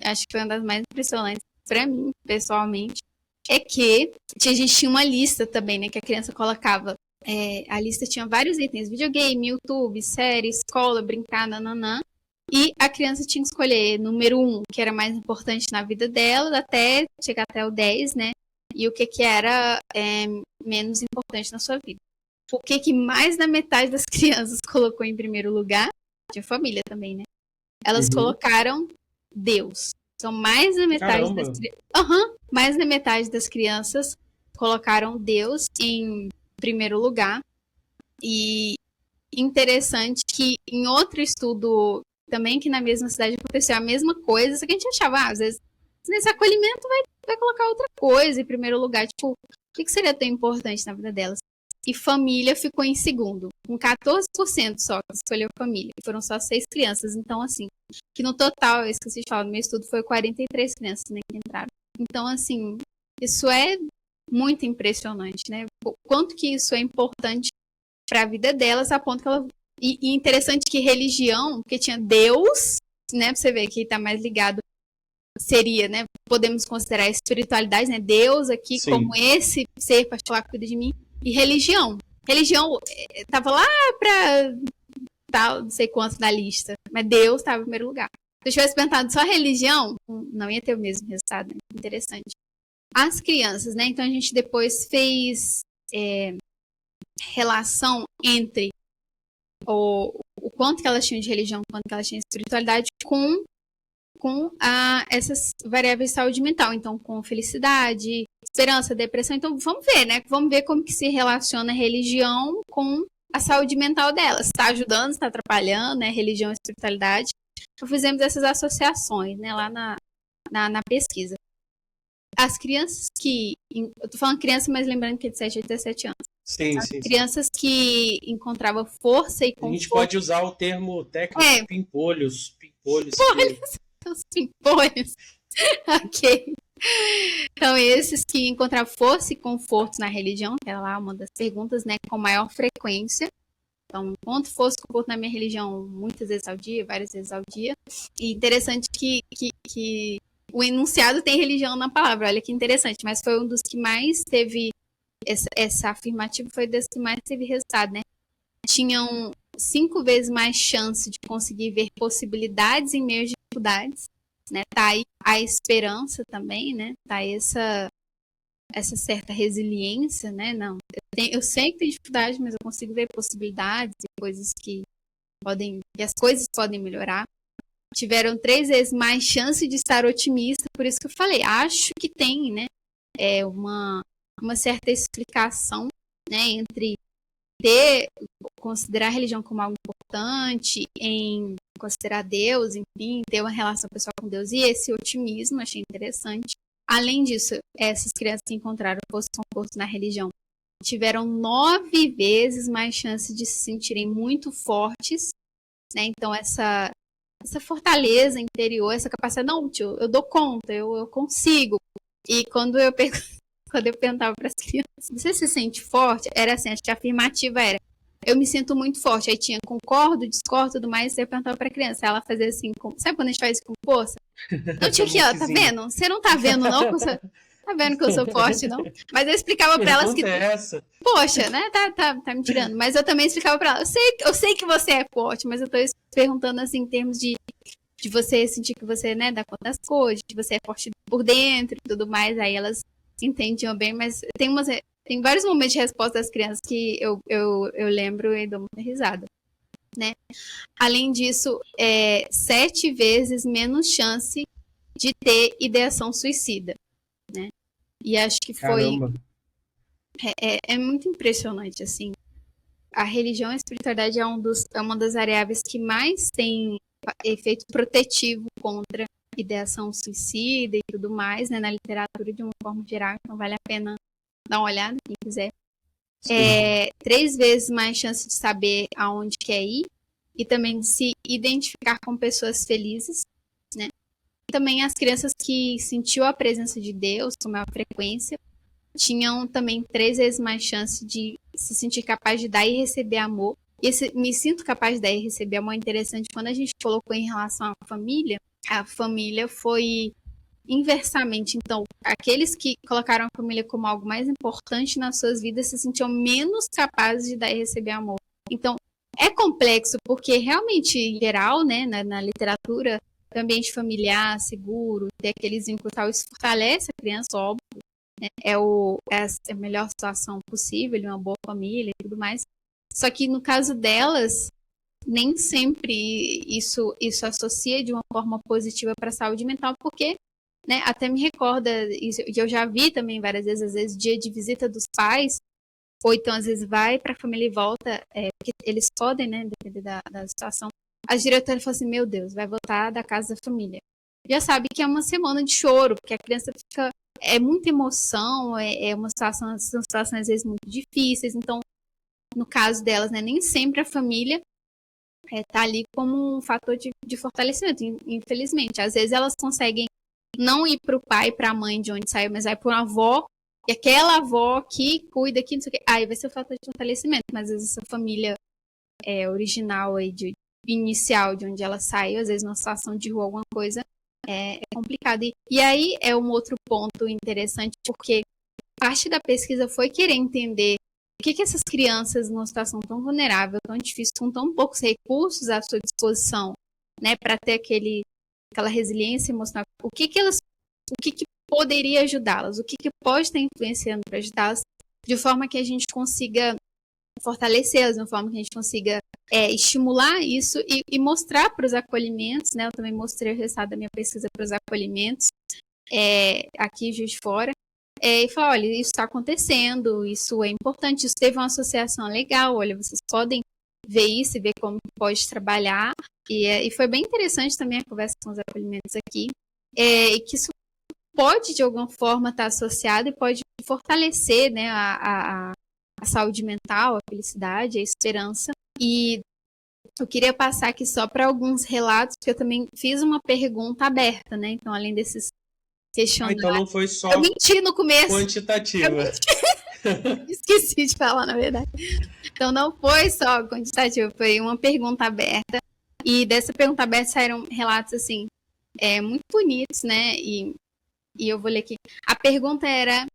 acho que foi uma das mais impressionantes para mim, pessoalmente, é que a gente tinha uma lista também, né? Que a criança colocava. A lista tinha vários itens: videogame, YouTube, série, escola, brincar, nananã. E a criança tinha que escolher número 1, que era mais importante na vida dela, até chegar até o 10, né? E o que era menos importante na sua vida. O que mais da metade das crianças colocou em primeiro lugar? Tinha família também, né? Elas colocaram Deus. Então, mais da metade mais da metade das crianças colocaram Deus em primeiro lugar. E interessante que em outro estudo também, que na mesma cidade aconteceu a mesma coisa, só que a gente achava, às vezes, nesse acolhimento vai colocar outra coisa em primeiro lugar. Tipo, o que seria tão importante na vida delas? E família ficou em segundo, com 14% só que escolheu família. Foram só 6 crianças. Então, assim, que no total, eu esqueci de falar, no meu estudo foi 43 crianças, né, que entraram. Então, assim, isso é muito impressionante, né? O quanto que isso é importante para a vida delas, a ponto que ela... E interessante que religião, porque tinha Deus, né, pra você ver que tá mais ligado, seria, né, podemos considerar a espiritualidade, né, Deus aqui como esse ser particular que cuida de mim, e religião. Religião tava lá pra tal, não sei quanto na lista, mas Deus tava em primeiro lugar. Se eu tivesse perguntado só religião, não ia ter o mesmo resultado, né? Interessante. As crianças, né, então a gente depois fez relação entre o quanto que elas tinham de religião, o quanto que elas tinham de espiritualidade com essas variáveis de saúde mental. Então, com felicidade, esperança, depressão. Então, vamos ver, né? Vamos ver como que se relaciona a religião com a saúde mental delas. Está ajudando, está atrapalhando, né? Religião e espiritualidade. Então, fizemos essas associações, né? Lá na pesquisa. As crianças que... Eu tô falando criança, mas lembrando que é de 7 a 17 anos. Sim. Crianças que encontravam força e conforto. A gente pode usar o termo técnico pimpolhos. Os pimpolhos. Ok. Então, esses que encontravam força e conforto na religião, que era lá uma das perguntas, né, com maior frequência. Então, encontro força e conforto na minha religião muitas vezes ao dia, várias vezes ao dia. E interessante que o enunciado tem religião na palavra. Olha que interessante, mas foi um dos que mais teve essa afirmativa, foi das que mais teve resultado, né? Tinham 5 vezes mais chance de conseguir ver possibilidades em meio às dificuldades, né? Tá aí a esperança também, né? Tá aí essa certa resiliência, né? Não, eu sei que tem dificuldade, mas eu consigo ver possibilidades e coisas que as coisas podem melhorar. Tiveram 3 vezes mais chance de estar otimista, por isso que eu falei, acho que tem, né? Uma certa explicação, né, entre considerar a religião como algo importante, em considerar Deus, enfim, ter uma relação pessoal com Deus, e esse otimismo, achei interessante. Além disso, essas crianças que encontraram conforto na religião tiveram 9 vezes mais chance de se sentirem muito fortes, né? Então, essa fortaleza interior, essa capacidade, não, tio, eu dou conta, eu consigo. E quando eu perguntava para as crianças, você se sente forte? Era assim, acho que a afirmativa era, eu me sinto muito forte. Aí tinha concordo, discordo, tudo mais. Eu perguntava para a criança, ela fazia assim, sabe quando a gente faz isso com força? Não, tinha aqui, ó, tá vendo? Você não tá vendo, não? Tá vendo que eu sou forte, não? Mas eu explicava pra elas que, poxa, né, tá me tirando. Mas eu também explicava pra elas, eu sei que você é forte, mas eu tô perguntando, assim, em termos de você sentir que você, né, dá conta das coisas, de você é forte por dentro e tudo mais. Aí elas entendiam bem, mas tem vários momentos de resposta das crianças que eu lembro e dou muita risada, né? Além disso, 7 vezes menos chance de ter ideação suicida, né? E acho que foi... É muito impressionante, assim. A religião e a espiritualidade é uma das variáveis que mais tem efeito protetivo contra ideação suicida e tudo mais, né? Na literatura, de uma forma geral. Então, vale a pena dar uma olhada, quem quiser. 3 vezes mais chance de saber aonde quer ir e também de se identificar com pessoas felizes, né? E também as crianças que sentiu a presença de Deus com maior frequência tinham também 3 vezes mais chance de se sentir capaz de dar e receber amor. E esse me sinto capaz de dar e receber amor é interessante. Quando a gente colocou em relação à família, a família foi inversamente. Então, aqueles que colocaram a família como algo mais importante nas suas vidas se sentiam menos capazes de dar e receber amor. Então, é complexo, porque realmente, em geral, né, na literatura, o ambiente familiar, seguro, ter aqueles vínculos tal, isso fortalece a criança, óbvio, né? É a melhor situação possível, uma boa família e tudo mais. Só que no caso delas, nem sempre isso associa de uma forma positiva para a saúde mental, porque, né, até me recorda, e eu já vi também várias vezes, às vezes, dia de visita dos pais, ou então às vezes vai para a família e volta, porque eles podem, né, depender da situação. As diretoras falam assim, meu Deus, vai voltar da casa da família. Já sabe que é uma semana de choro, porque a criança fica... É muita emoção, são situações às vezes muito difíceis, então, no caso delas, né, nem sempre a família tá ali como um fator de fortalecimento, infelizmente. Às vezes elas conseguem não ir para o pai e para a mãe de onde saiu, mas vai para uma avó, e aquela avó que cuida, que não sei o quê, aí vai ser o fator de fortalecimento, mas às vezes essa família original aí, inicial, de onde ela saiu, às vezes numa situação de rua, alguma coisa, é complicado. E aí é um outro ponto interessante, porque parte da pesquisa foi querer entender por que essas crianças, numa situação tão vulnerável, tão difícil, com tão poucos recursos à sua disposição, né, para ter aquela resiliência emocional, o que poderia ajudá-las, o que pode estar influenciando para ajudá-las, de forma que a gente consiga fortalecê-las, de uma forma que a gente consiga estimular isso e mostrar para os acolhimentos, né? Eu também mostrei o resultado da minha pesquisa para os acolhimentos aqui em Juiz de Fora, e falar, olha, isso está acontecendo, isso é importante, isso teve uma associação legal, olha, vocês podem ver isso e ver como pode trabalhar, e foi bem interessante também a conversa com os acolhimentos aqui, e que isso pode de alguma forma estar associado e pode fortalecer, né, a saúde mental, a felicidade, a esperança. E eu queria passar aqui só para alguns relatos, porque eu também fiz uma pergunta aberta, né? Então, além desses questionários... então não foi só eu menti no começo. Quantitativa. Esqueci de falar, na verdade. Então, não foi só quantitativa, foi uma pergunta aberta. E dessa pergunta aberta saíram relatos, assim, muito bonitos, né? E eu vou ler aqui. A pergunta era...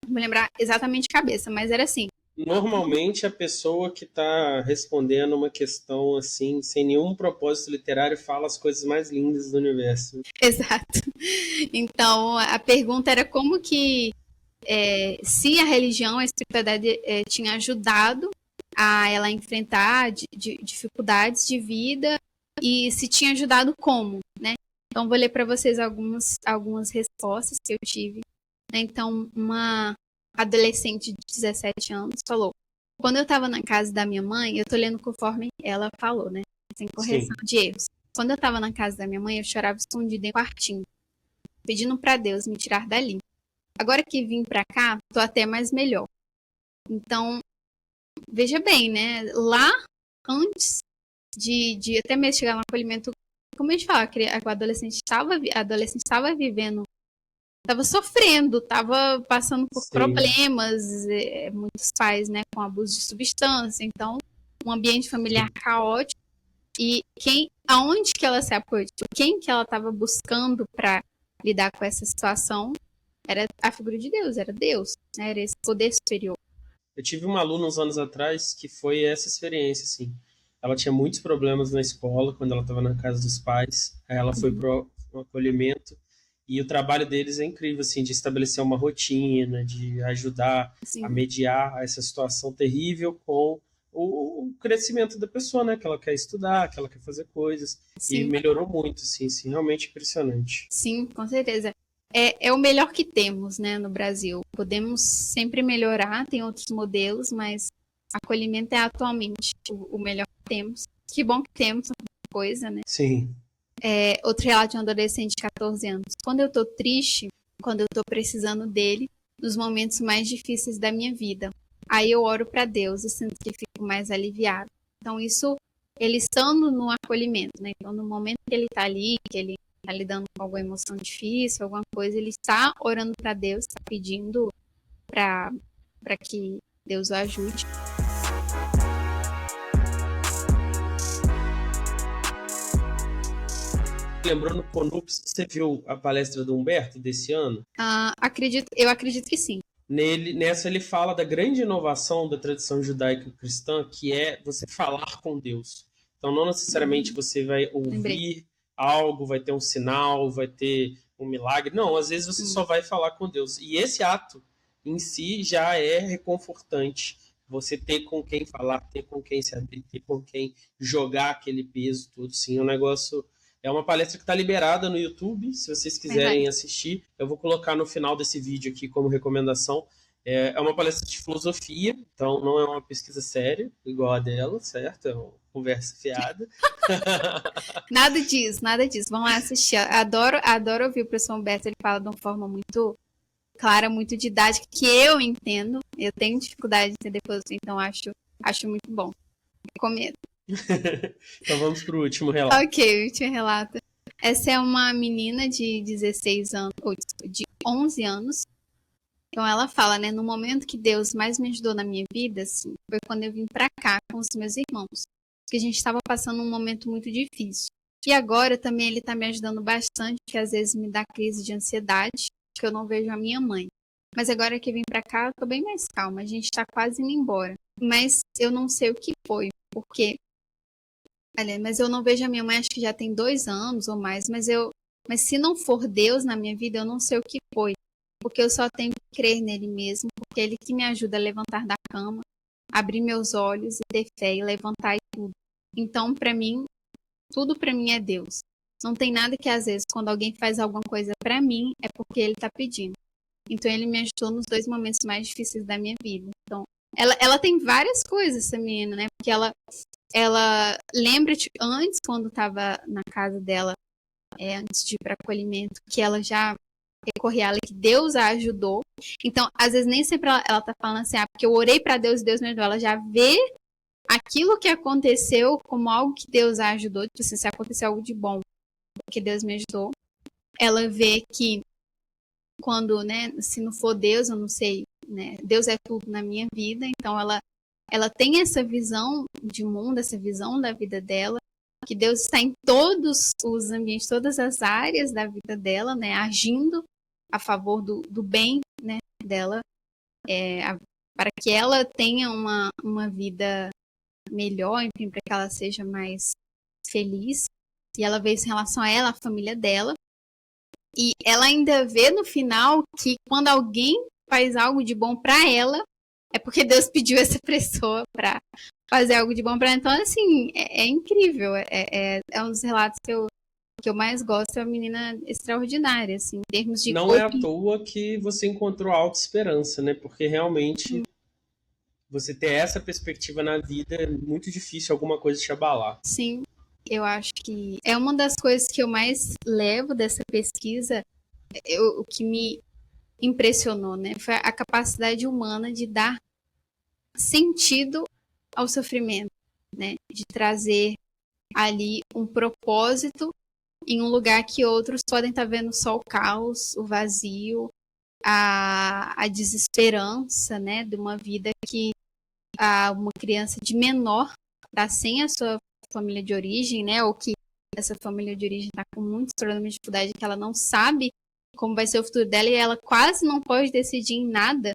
Não vou lembrar exatamente de cabeça, mas era assim. Normalmente a pessoa que está respondendo uma questão assim, sem nenhum propósito literário, fala as coisas mais lindas do universo. Exato. Então, a pergunta era como que, se a religião, a espiritualidade tinha ajudado a ela enfrentar dificuldades de vida e se tinha ajudado como, né? Então, vou ler para vocês algumas respostas que eu tive. Então, uma adolescente de 17 anos falou: quando eu estava na casa da minha mãe, eu tô lendo conforme ela falou, né? Sem correção de erros. Quando eu estava na casa da minha mãe, eu chorava escondida em quartinho, pedindo para Deus me tirar dali. Agora que vim para cá, tô até mais melhor. Então, veja bem, né? Lá, antes de até mesmo chegar no acolhimento, como a gente fala, a adolescente estava vivendo, estava sofrendo, estava passando por problemas, muitos pais, né, com abuso de substância, então um ambiente familiar caótico, e aonde que ela se apoiou, quem que ela estava buscando para lidar com essa situação, era a figura de Deus, né? Era esse poder superior. Eu tive uma aluna uns anos atrás que foi essa experiência, assim. Ela tinha muitos problemas na escola quando ela estava na casa dos pais. Aí ela foi pro acolhimento e o trabalho deles é incrível, assim, de estabelecer uma rotina, de ajudar a Assim, mediar essa situação terrível com o crescimento da pessoa, né? Que ela quer estudar, que ela quer fazer coisas. E sim, melhorou muito, assim, realmente impressionante. sim, com certeza. É o melhor que temos, né, no Brasil. Podemos sempre melhorar, tem outros modelos, mas acolhimento é atualmente o melhor que temos. Que bom que temos alguma coisa, né? Sim. Outro relato de um adolescente de 14 anos. Quando eu tô triste, quando eu tô precisando dele, nos momentos mais difíceis da minha vida, aí eu oro para Deus e sinto que fico mais aliviado. Então, isso, ele estando no acolhimento, né? Então, no momento que ele tá ali, que ele tá lidando com alguma emoção difícil, alguma coisa, ele está orando para Deus, está pedindo para que Deus o ajude. Lembrou no Conups, você viu a palestra do Humberto desse ano? Eu acredito que sim. Nessa ele fala da grande inovação da tradição judaico-cristã, que é você falar com Deus. Então, não necessariamente você vai Lembrei. ouvir algo, vai ter um sinal, vai ter um milagre. Não, às vezes você só vai falar com Deus. E esse ato em si já é reconfortante. Você ter com quem falar, ter com quem se abrir, ter com quem jogar aquele peso, tudo. Sim, é um negócio. É uma palestra que está liberada no YouTube, se vocês quiserem assistir. Eu vou colocar no final desse vídeo aqui como recomendação. É uma palestra de filosofia, então não é uma pesquisa séria, igual a dela, certo? É uma conversa fiada. Nada disso, nada disso. Vamos lá assistir. Adoro ouvir o professor Humberto, ele fala de uma forma muito clara, muito didática, que eu entendo. Eu tenho dificuldade de entender filosofia, então acho muito bom. Recomendo. Então vamos para o último relato. Ok, último relato. Essa é uma menina de 16 anos, ou de 11 anos. Então ela fala, né, no momento que Deus mais me ajudou na minha vida, assim, foi quando eu vim pra cá com os meus irmãos. Porque a gente estava passando um momento muito difícil. E agora também ele tá me ajudando bastante, que às vezes me dá crise de ansiedade, que eu não vejo a minha mãe. Mas agora que eu vim pra cá, eu tô bem mais calma, a gente tá quase indo embora. Mas eu não sei o que foi, porque olha, mas eu não vejo a minha mãe, acho que já tem 2 anos ou mais, mas se não for Deus na minha vida, eu não sei o que foi, porque eu só tenho que crer nele mesmo, porque é ele que me ajuda a levantar da cama, abrir meus olhos e ter fé e levantar e tudo. Então, para mim, tudo para mim é Deus. Não tem nada que às vezes quando alguém faz alguma coisa para mim é porque ele tá pedindo. Então ele me ajudou nos 2 momentos mais difíceis da minha vida. Então, ela tem várias coisas, essa menina, né? Porque ela lembra antes, quando estava na casa dela, antes de ir para acolhimento, que ela já recorria a ela, que Deus a ajudou. Então, às vezes, nem sempre ela tá falando assim, porque eu orei para Deus e Deus me ajudou. Ela já vê aquilo que aconteceu como algo que Deus a ajudou. Tipo assim, se aconteceu algo de bom, que Deus me ajudou. Ela vê que quando, né, se não for Deus, eu não sei, né, Deus é tudo na minha vida. Então, ela tem essa visão de mundo, essa visão da vida dela, que Deus está em todos os ambientes, todas as áreas da vida dela, né, agindo a favor do bem, né, dela, para que ela tenha uma vida melhor, enfim, para que ela seja mais feliz. E ela vê isso em relação a ela, a família dela. E ela ainda vê no final que quando alguém faz algo de bom para ela, é porque Deus pediu essa pessoa para fazer algo de bom para ela. Então, assim, é incrível. É um dos relatos que eu mais gosto. É uma menina extraordinária, assim, em termos de Não é à toa que você encontrou autoesperança, né? Porque realmente você ter essa perspectiva na vida é muito difícil alguma coisa te abalar. Sim, eu acho que é uma das coisas que eu mais levo dessa pesquisa. O que me impressionou, né? Foi a capacidade humana de dar sentido ao sofrimento, né? De trazer ali um propósito em um lugar que outros podem estar vendo só o caos, o vazio, a desesperança, né? De uma vida que uma criança de menor está sem a sua família de origem, né? Ou que essa família de origem está com muitos problemas de dificuldade que ela não sabe como vai ser o futuro dela, e ela quase não pode decidir em nada,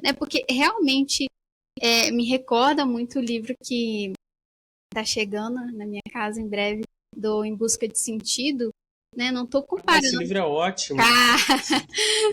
né? Porque realmente me recorda muito o livro que tá chegando na minha casa em breve, do Em Busca de Sentido, né? Não tô comparando. Esse livro é ótimo.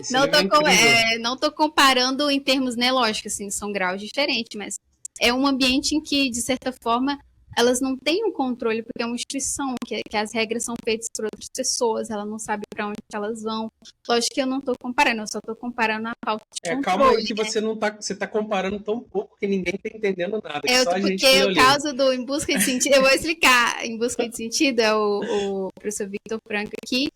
Esse não, livro é incrível. não tô comparando em termos, né, lógico, assim, são graus diferentes, mas é um ambiente em que, de certa forma, elas não têm um controle, porque é uma instituição, que as regras são feitas por outras pessoas, ela não sabe para onde elas vão. Lógico que eu não tô comparando, eu só tô comparando a falta de controle. Calma aí que você tá comparando tão pouco que ninguém tá entendendo nada. Só a gente porque o caso do Em Busca de Sentido, eu vou explicar. Em Busca de Sentido é o professor Victor Frankl, que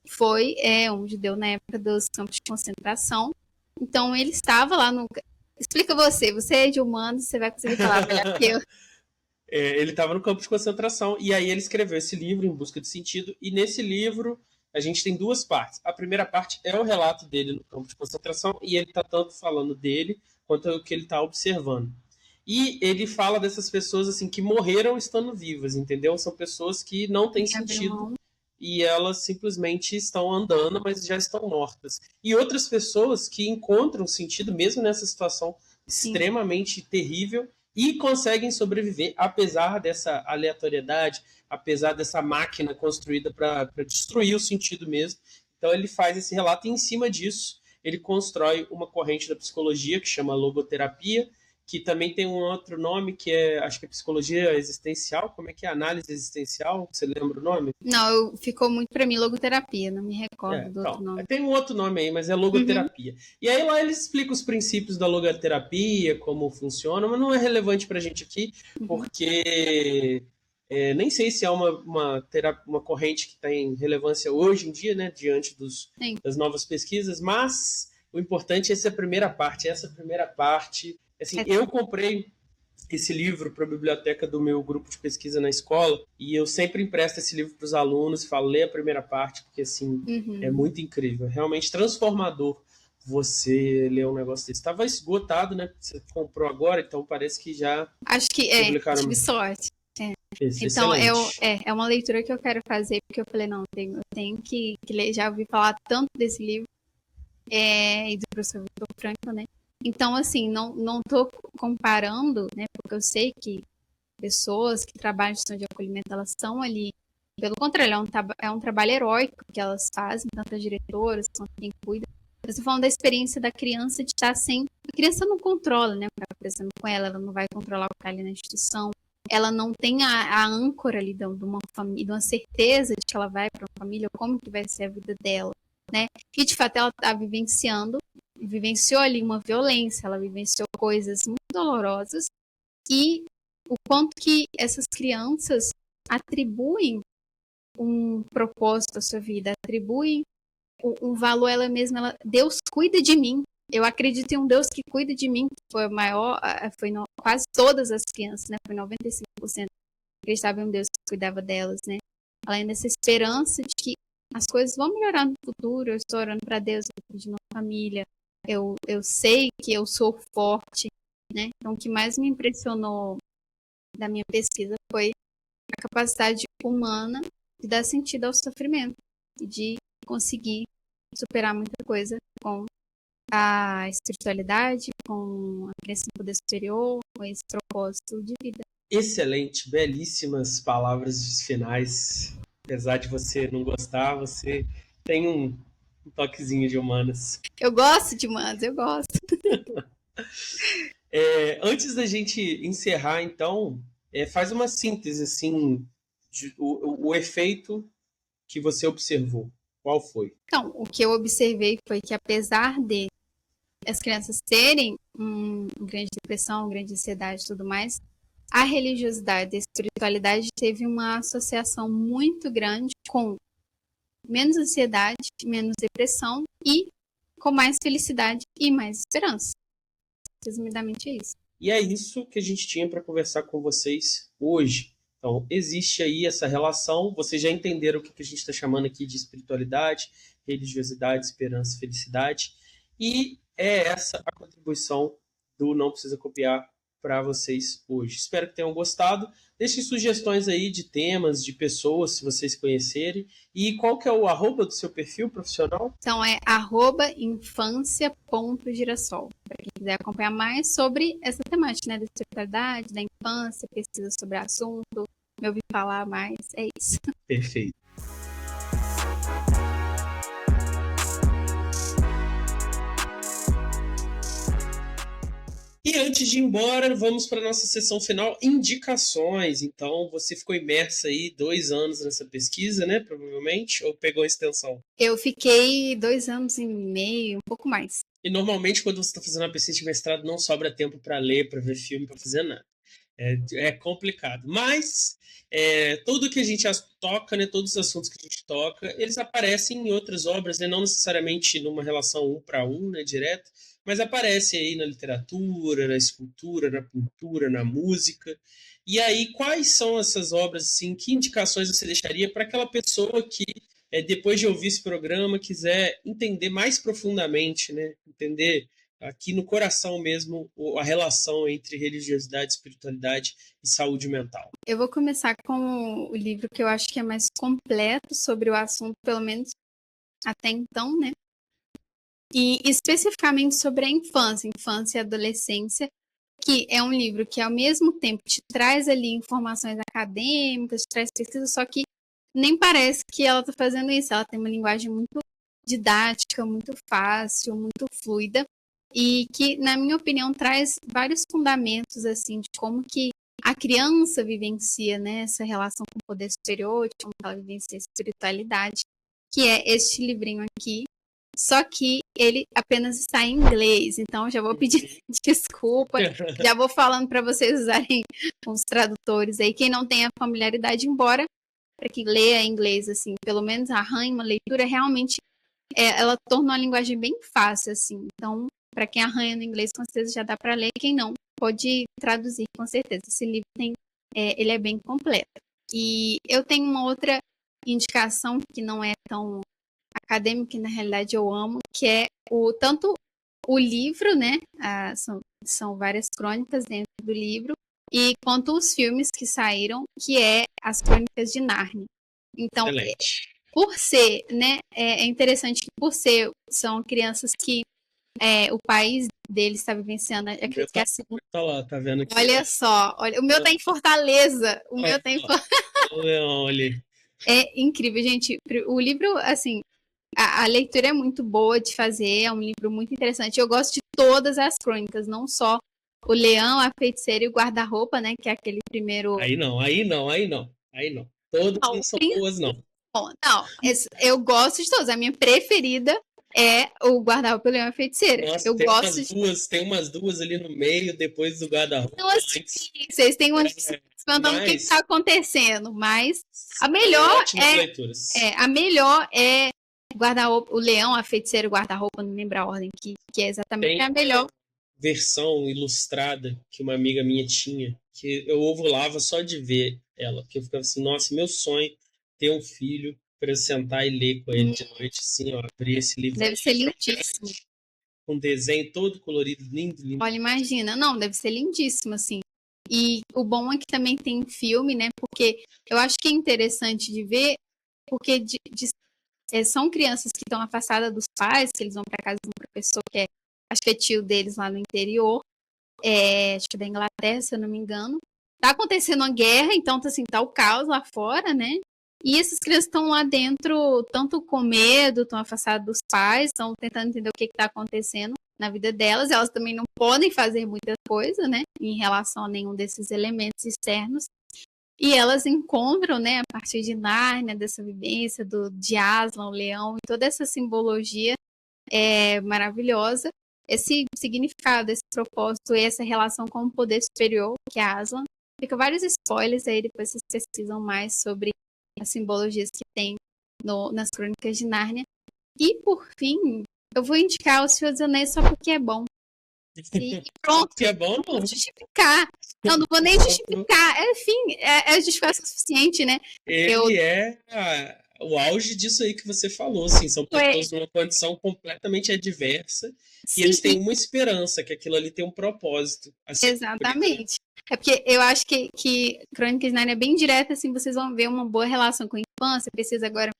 foi um judeu na época dos campos de concentração. Então ele estava lá no... Explica você é de humanos, você vai conseguir falar melhor que eu. Ele estava no campo de concentração e aí ele escreveu esse livro, Em Busca de Sentido, e nesse livro a gente tem duas partes. A primeira parte é o relato dele no campo de concentração e ele está tanto falando dele quanto o que ele está observando. E ele fala dessas pessoas assim que morreram estando vivas, entendeu? São pessoas que não têm sentido e elas simplesmente estão andando, mas já estão mortas. E outras pessoas que encontram sentido mesmo nessa situação extremamente terrível e conseguem sobreviver apesar dessa aleatoriedade, apesar dessa máquina construída para destruir o sentido mesmo. Então ele faz esse relato e em cima disso ele constrói uma corrente da psicologia que chama logoterapia, que também tem um outro nome que acho que é psicologia existencial. Como é que é? Análise existencial? Você lembra o nome? Não, ficou muito para mim logoterapia, não me recordo do outro nome. Tem um outro nome aí, mas é logoterapia. E aí lá ele explica os princípios da logoterapia, como funciona, mas não é relevante pra gente aqui, porque nem sei se é uma corrente que tem relevância hoje em dia, né, diante das novas pesquisas, mas o importante é essa primeira parte. Assim, eu comprei esse livro para a biblioteca do meu grupo de pesquisa na escola e eu sempre empresto esse livro para os alunos e falo, lê a primeira parte, porque assim, é muito incrível, é realmente transformador você ler um negócio desse. Estava esgotado, né? Você comprou agora, então parece que já acho que publicaram. Tive sorte. Então, é uma leitura que eu quero fazer, porque eu falei, não, eu tenho que ler, já ouvi falar tanto desse livro, e do professor Victor Frankl, né? Então, assim, não tô comparando, né? Porque eu sei que pessoas que trabalham em gestão de acolhimento, elas estão ali. Pelo contrário, é um trabalho heróico que elas fazem, tanto as diretoras quanto quem cuida. Eu estou falando da experiência da criança de estar sem... A criança não controla, né? O que está acontecendo com ela não vai controlar o que está ali na instituição. Ela não tem a âncora ali de uma família, de uma certeza de que ela vai para uma família, como que vai ser a vida dela, né? E, de fato, ela está vivenciou ali uma violência, ela vivenciou coisas muito dolorosas e o quanto que essas crianças atribuem um propósito à sua vida, atribuem um valor a ela mesma. Deus cuida de mim. Eu acredito em um Deus que cuida de mim, que foi o maior, quase todas as crianças, né? Foi 95% acreditavam em um Deus que cuidava delas, né? Além dessa esperança de que as coisas vão melhorar no futuro, eu estou orando para Deus, eu pedi uma família, eu sei que eu sou forte, né? Então, o que mais me impressionou da minha pesquisa foi a capacidade humana de dar sentido ao sofrimento e de conseguir superar muita coisa com a espiritualidade, com a crença no poder superior, com esse propósito de vida. Excelente, belíssimas palavras finais. Apesar de você não gostar, você tem um toquezinho de humanas. Eu gosto de humanas, eu gosto. Antes da gente encerrar, então, faz uma síntese, assim, o efeito que você observou. Qual foi? Então, o que eu observei foi que, apesar de as crianças terem grande depressão, grande ansiedade e tudo mais, a religiosidade e a espiritualidade teve uma associação muito grande com menos ansiedade, menos depressão e com mais felicidade e mais esperança. Resumidamente é isso. E é isso que a gente tinha para conversar com vocês hoje. Então, existe aí essa relação, vocês já entenderam o que a gente está chamando aqui de espiritualidade, religiosidade, esperança e felicidade, e é essa a contribuição do Não Precisa Copiar para vocês hoje. Espero que tenham gostado. Deixem sugestões aí de temas, de pessoas, se vocês conhecerem. E qual que é o arroba do seu perfil profissional? Então é @infância.girassol. Para quem quiser acompanhar mais sobre essa temática, né? Da espiritualidade, da infância, pesquisa sobre o assunto, me ouvir falar mais, é isso. Perfeito. E antes de ir embora, vamos para a nossa sessão final, indicações. Então, você ficou imersa aí 2 anos nessa pesquisa, né? Provavelmente, ou pegou a extensão? Eu fiquei 2 anos e meio, um pouco mais. E normalmente, quando você está fazendo uma pesquisa de mestrado, não sobra tempo para ler, para ver filme, para fazer nada. É complicado. Mas tudo que a gente toca, né, todos os assuntos que a gente toca, eles aparecem em outras obras, né, não necessariamente numa relação 1 para 1, né, direto, mas aparecem aí na literatura, na escultura, na pintura, na música. E aí, quais são essas obras, assim, que indicações você deixaria para aquela pessoa que, depois de ouvir esse programa, quiser entender mais profundamente, né, entender aqui no coração mesmo a relação entre religiosidade, espiritualidade e saúde mental? Eu vou começar com o livro que eu acho que é mais completo sobre o assunto, pelo menos até então, né? E especificamente sobre a infância e adolescência, que é um livro que ao mesmo tempo te traz ali informações acadêmicas, te traz pesquisa, só que nem parece que ela está fazendo isso. Ela tem uma linguagem muito didática, muito fácil, muito fluida, e que, na minha opinião, traz vários fundamentos assim de como que a criança vivencia, né, essa relação com o poder superior, de como ela vivencia a espiritualidade, que é este livrinho aqui. Só que ele apenas está em inglês, então já vou pedir desculpa, já vou falando para vocês usarem os tradutores aí, quem não tem a familiaridade, embora para quem leia inglês, assim, pelo menos arranhe uma leitura, realmente ela torna a linguagem bem fácil, assim, então para quem arranha no inglês, com certeza já dá para ler, quem não, pode traduzir, com certeza, esse livro ele é bem completo. E eu tenho uma outra indicação que não é tão acadêmica, que na realidade eu amo, que é tanto o livro, né, são várias crônicas dentro do livro, e quanto os filmes que saíram, que é As Crônicas de Nárnia. Então, excelente. Por ser, né, é interessante que por ser, são crianças que o país deles está vivenciando, acredito que é a segunda. Tá lá, tá vendo aqui. Olha só, o meu tá em Fortaleza, meu tá em Olha. É incrível, gente. O livro, assim, a leitura é muito boa de fazer, é um livro muito interessante. Eu gosto de todas as crônicas, não só o Leão, a Feiticeira e o Guarda-Roupa, né? Que é aquele primeiro. Aí não. Todas não são boas, não. Bom, não, eu gosto de todas. A minha preferida é o Guarda-Roupa e o Leão e a Feiticeira. Nossa, eu gosto tem umas duas ali no meio, depois do Guarda-Roupa. Então, assim, vocês têm umas perguntando o que está acontecendo, mas a melhor a melhor é o Leão, a Feiticeira e o Guarda-Roupa, não lembro a ordem, que é exatamente a melhor versão ilustrada que uma amiga minha tinha, que eu ovulava só de ver ela, porque eu ficava assim, nossa, meu sonho ter um filho para eu sentar e ler com ele de noite, assim, ó, abrir esse livro. Deve ser lindíssimo. Com desenho todo colorido, lindo. Olha, imagina. Não, deve ser lindíssimo, assim. E o bom é que também tem filme, né? Porque eu acho que é interessante de ver, porque são crianças que estão afastadas dos pais, que eles vão para casa de um professor que acho que é tio deles lá no interior, acho que da Inglaterra, se eu não me engano. Tá acontecendo uma guerra, então assim, tá o caos lá fora, né? E essas crianças estão lá dentro, tanto com medo, estão afastadas dos pais, estão tentando entender o que está acontecendo na vida delas. Elas também não podem fazer muita coisa, né, em relação a nenhum desses elementos externos. E elas encontram, né, a partir de Nárnia, dessa vivência de Aslan, o leão, e toda essa simbologia maravilhosa, esse significado, esse propósito e essa relação com o poder superior, que é Aslan. Fica vários spoilers aí, depois vocês pesquisam mais sobre as simbologias que tem nas Crônicas de Nárnia. E, por fim, eu vou indicar O Senhor dos Anéis só porque é bom. E pronto. Que é bom? Não vou justificar. Não vou nem justificar. Enfim, é justificação suficiente, né? Ele é o auge disso aí que você falou, assim, são pessoas numa condição completamente adversa e eles têm uma esperança, que aquilo ali tem um propósito. Exatamente. É porque eu acho que Crônicas de Nárnia é bem direta, assim, vocês vão ver uma boa relação com a infância. Precisa agora,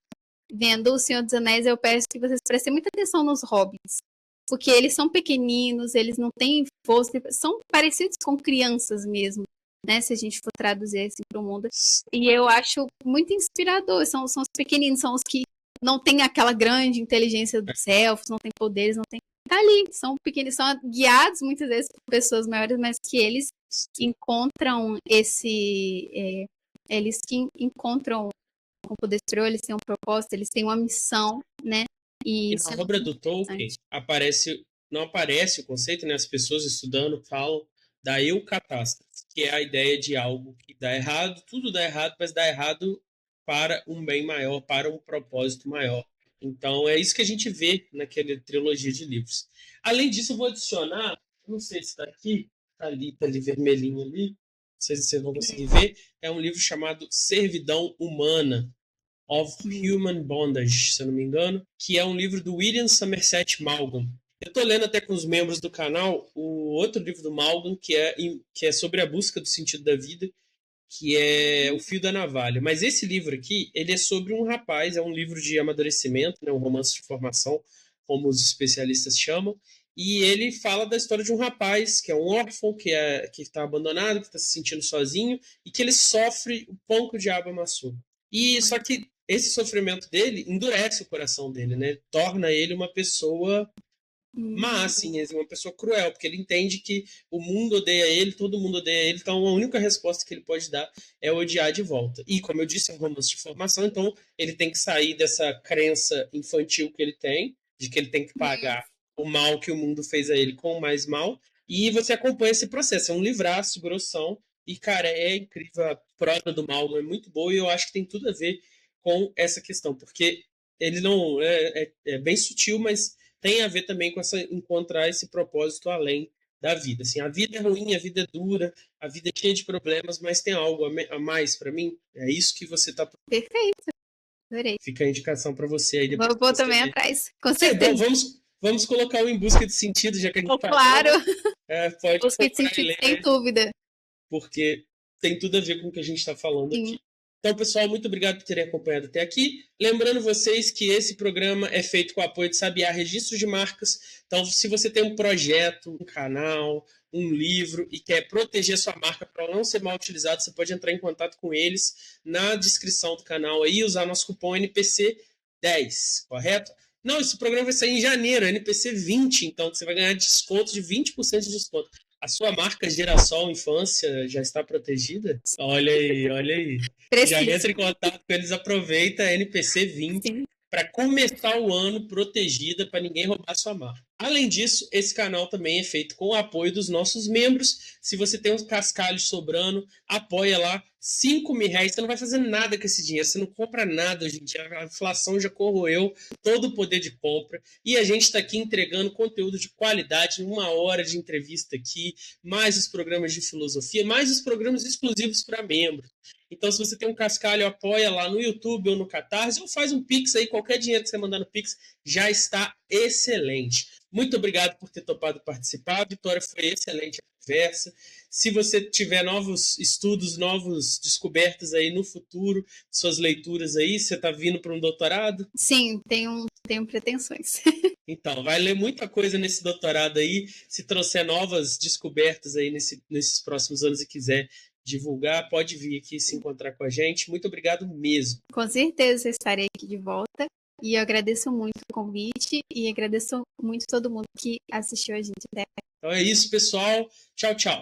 vendo O Senhor dos Anéis, eu peço que vocês prestem muita atenção nos hobbits. Porque eles são pequeninos, eles não têm força, são parecidos com crianças mesmo, né? Se a gente for traduzir assim para o mundo. E eu acho muito inspirador. São os pequeninos, são os que não têm aquela grande inteligência dos elfos, não têm poderes, não têm. Tá ali, são pequenos, são guiados muitas vezes por pessoas maiores, mas que eles encontram eles que encontram o poder superior, eles têm um propósito, eles têm uma missão, né? E na obra do Tolkien não aparece o conceito, né? As pessoas estudando falam da eucatástrofe, que é a ideia de algo que dá errado, tudo dá errado, mas dá errado para um bem maior, para um propósito maior. Então é isso que a gente vê naquela trilogia de livros. Além disso, eu vou adicionar, não sei se está aqui, tá ali vermelhinho ali, não sei se vocês vão conseguir ver, é um livro chamado Servidão Humana, of Human Bondage, se eu não me engano, que é um livro do William Somerset Maugham. Eu estou lendo até com os membros do canal o outro livro do Maugham, que é sobre a busca do sentido da vida, que é O Fio da Navalha. Mas esse livro aqui, ele é sobre um rapaz, é um livro de amadurecimento, né, um romance de formação, como os especialistas chamam, e ele fala da história de um rapaz que é um órfão, que está abandonado, que está se sentindo sozinho, e que ele sofre o pão que o diabo amassou. E só que esse sofrimento dele endurece o coração dele, né? Torna ele uma pessoa má, assim, uma pessoa cruel, porque ele entende que o mundo odeia ele, todo mundo odeia ele, então a única resposta que ele pode dar é odiar de volta. E, como eu disse, é um romance de formação, então ele tem que sair dessa crença infantil que ele tem, de que ele tem que pagar o mal que o mundo fez a ele com mais mal, e você acompanha esse processo. É um livraço, grossão, e, cara, é incrível, a prosa do mal é muito boa, e eu acho que tem tudo a ver com essa questão, porque ele não é bem sutil, mas tem a ver também com encontrar esse propósito além da vida. Assim, a vida é ruim, a vida é dura, a vida é cheia de problemas, mas tem algo a mais para mim. É isso que você está. Perfeito, adorei. Fica a indicação para você aí depois. Vou também atrás, com certeza. Então, vamos colocar o Em Busca de Sentido, já que a gente claro. Pode Busca de Sentido, sem dúvida. Porque tem tudo a ver com o que a gente está falando aqui. Então, pessoal, muito obrigado por terem acompanhado até aqui. Lembrando vocês que esse programa é feito com o apoio de Sabiá Registro de Marcas. Então, se você tem um projeto, um canal, um livro e quer proteger a sua marca para não ser mal utilizado, você pode entrar em contato com eles na descrição do canal aí e usar nosso cupom NPC10, correto? Não, esse programa vai sair em janeiro, NPC20, então você vai ganhar desconto de 20% de desconto. A sua marca Girassol Infância já está protegida? Olha aí, olha aí. Já entra em contato com eles, aproveita a NPC 20 para começar o ano protegida, para ninguém roubar sua marca. Além disso, esse canal também é feito com o apoio dos nossos membros. Se você tem uns cascalhos sobrando, apoia lá. R$5.000, você não vai fazer nada com esse dinheiro, você não compra nada hoje em dia, a inflação já corroeu todo o poder de compra, e a gente está aqui entregando conteúdo de qualidade, 1 hora de entrevista aqui, mais os programas de filosofia, mais os programas exclusivos para membros. Então, se você tem um cascalho, apoia lá no YouTube ou no Catarse, ou faz um Pix aí, qualquer dinheiro que você mandar no Pix já está excelente. Muito obrigado por ter topado participar. A Vitória, foi excelente a conversa. Se você tiver novos estudos, novas descobertas aí no futuro, suas leituras aí, você está vindo para um doutorado? Sim, tenho pretensões. Então, vai ler muita coisa nesse doutorado aí. Se trouxer novas descobertas aí nesses próximos anos e quiser divulgar, pode vir aqui se encontrar com a gente. Muito obrigado mesmo. Com certeza estarei aqui de volta. E eu agradeço muito o convite e agradeço muito todo mundo que assistiu a gente até. Então é isso, pessoal. Tchau, tchau.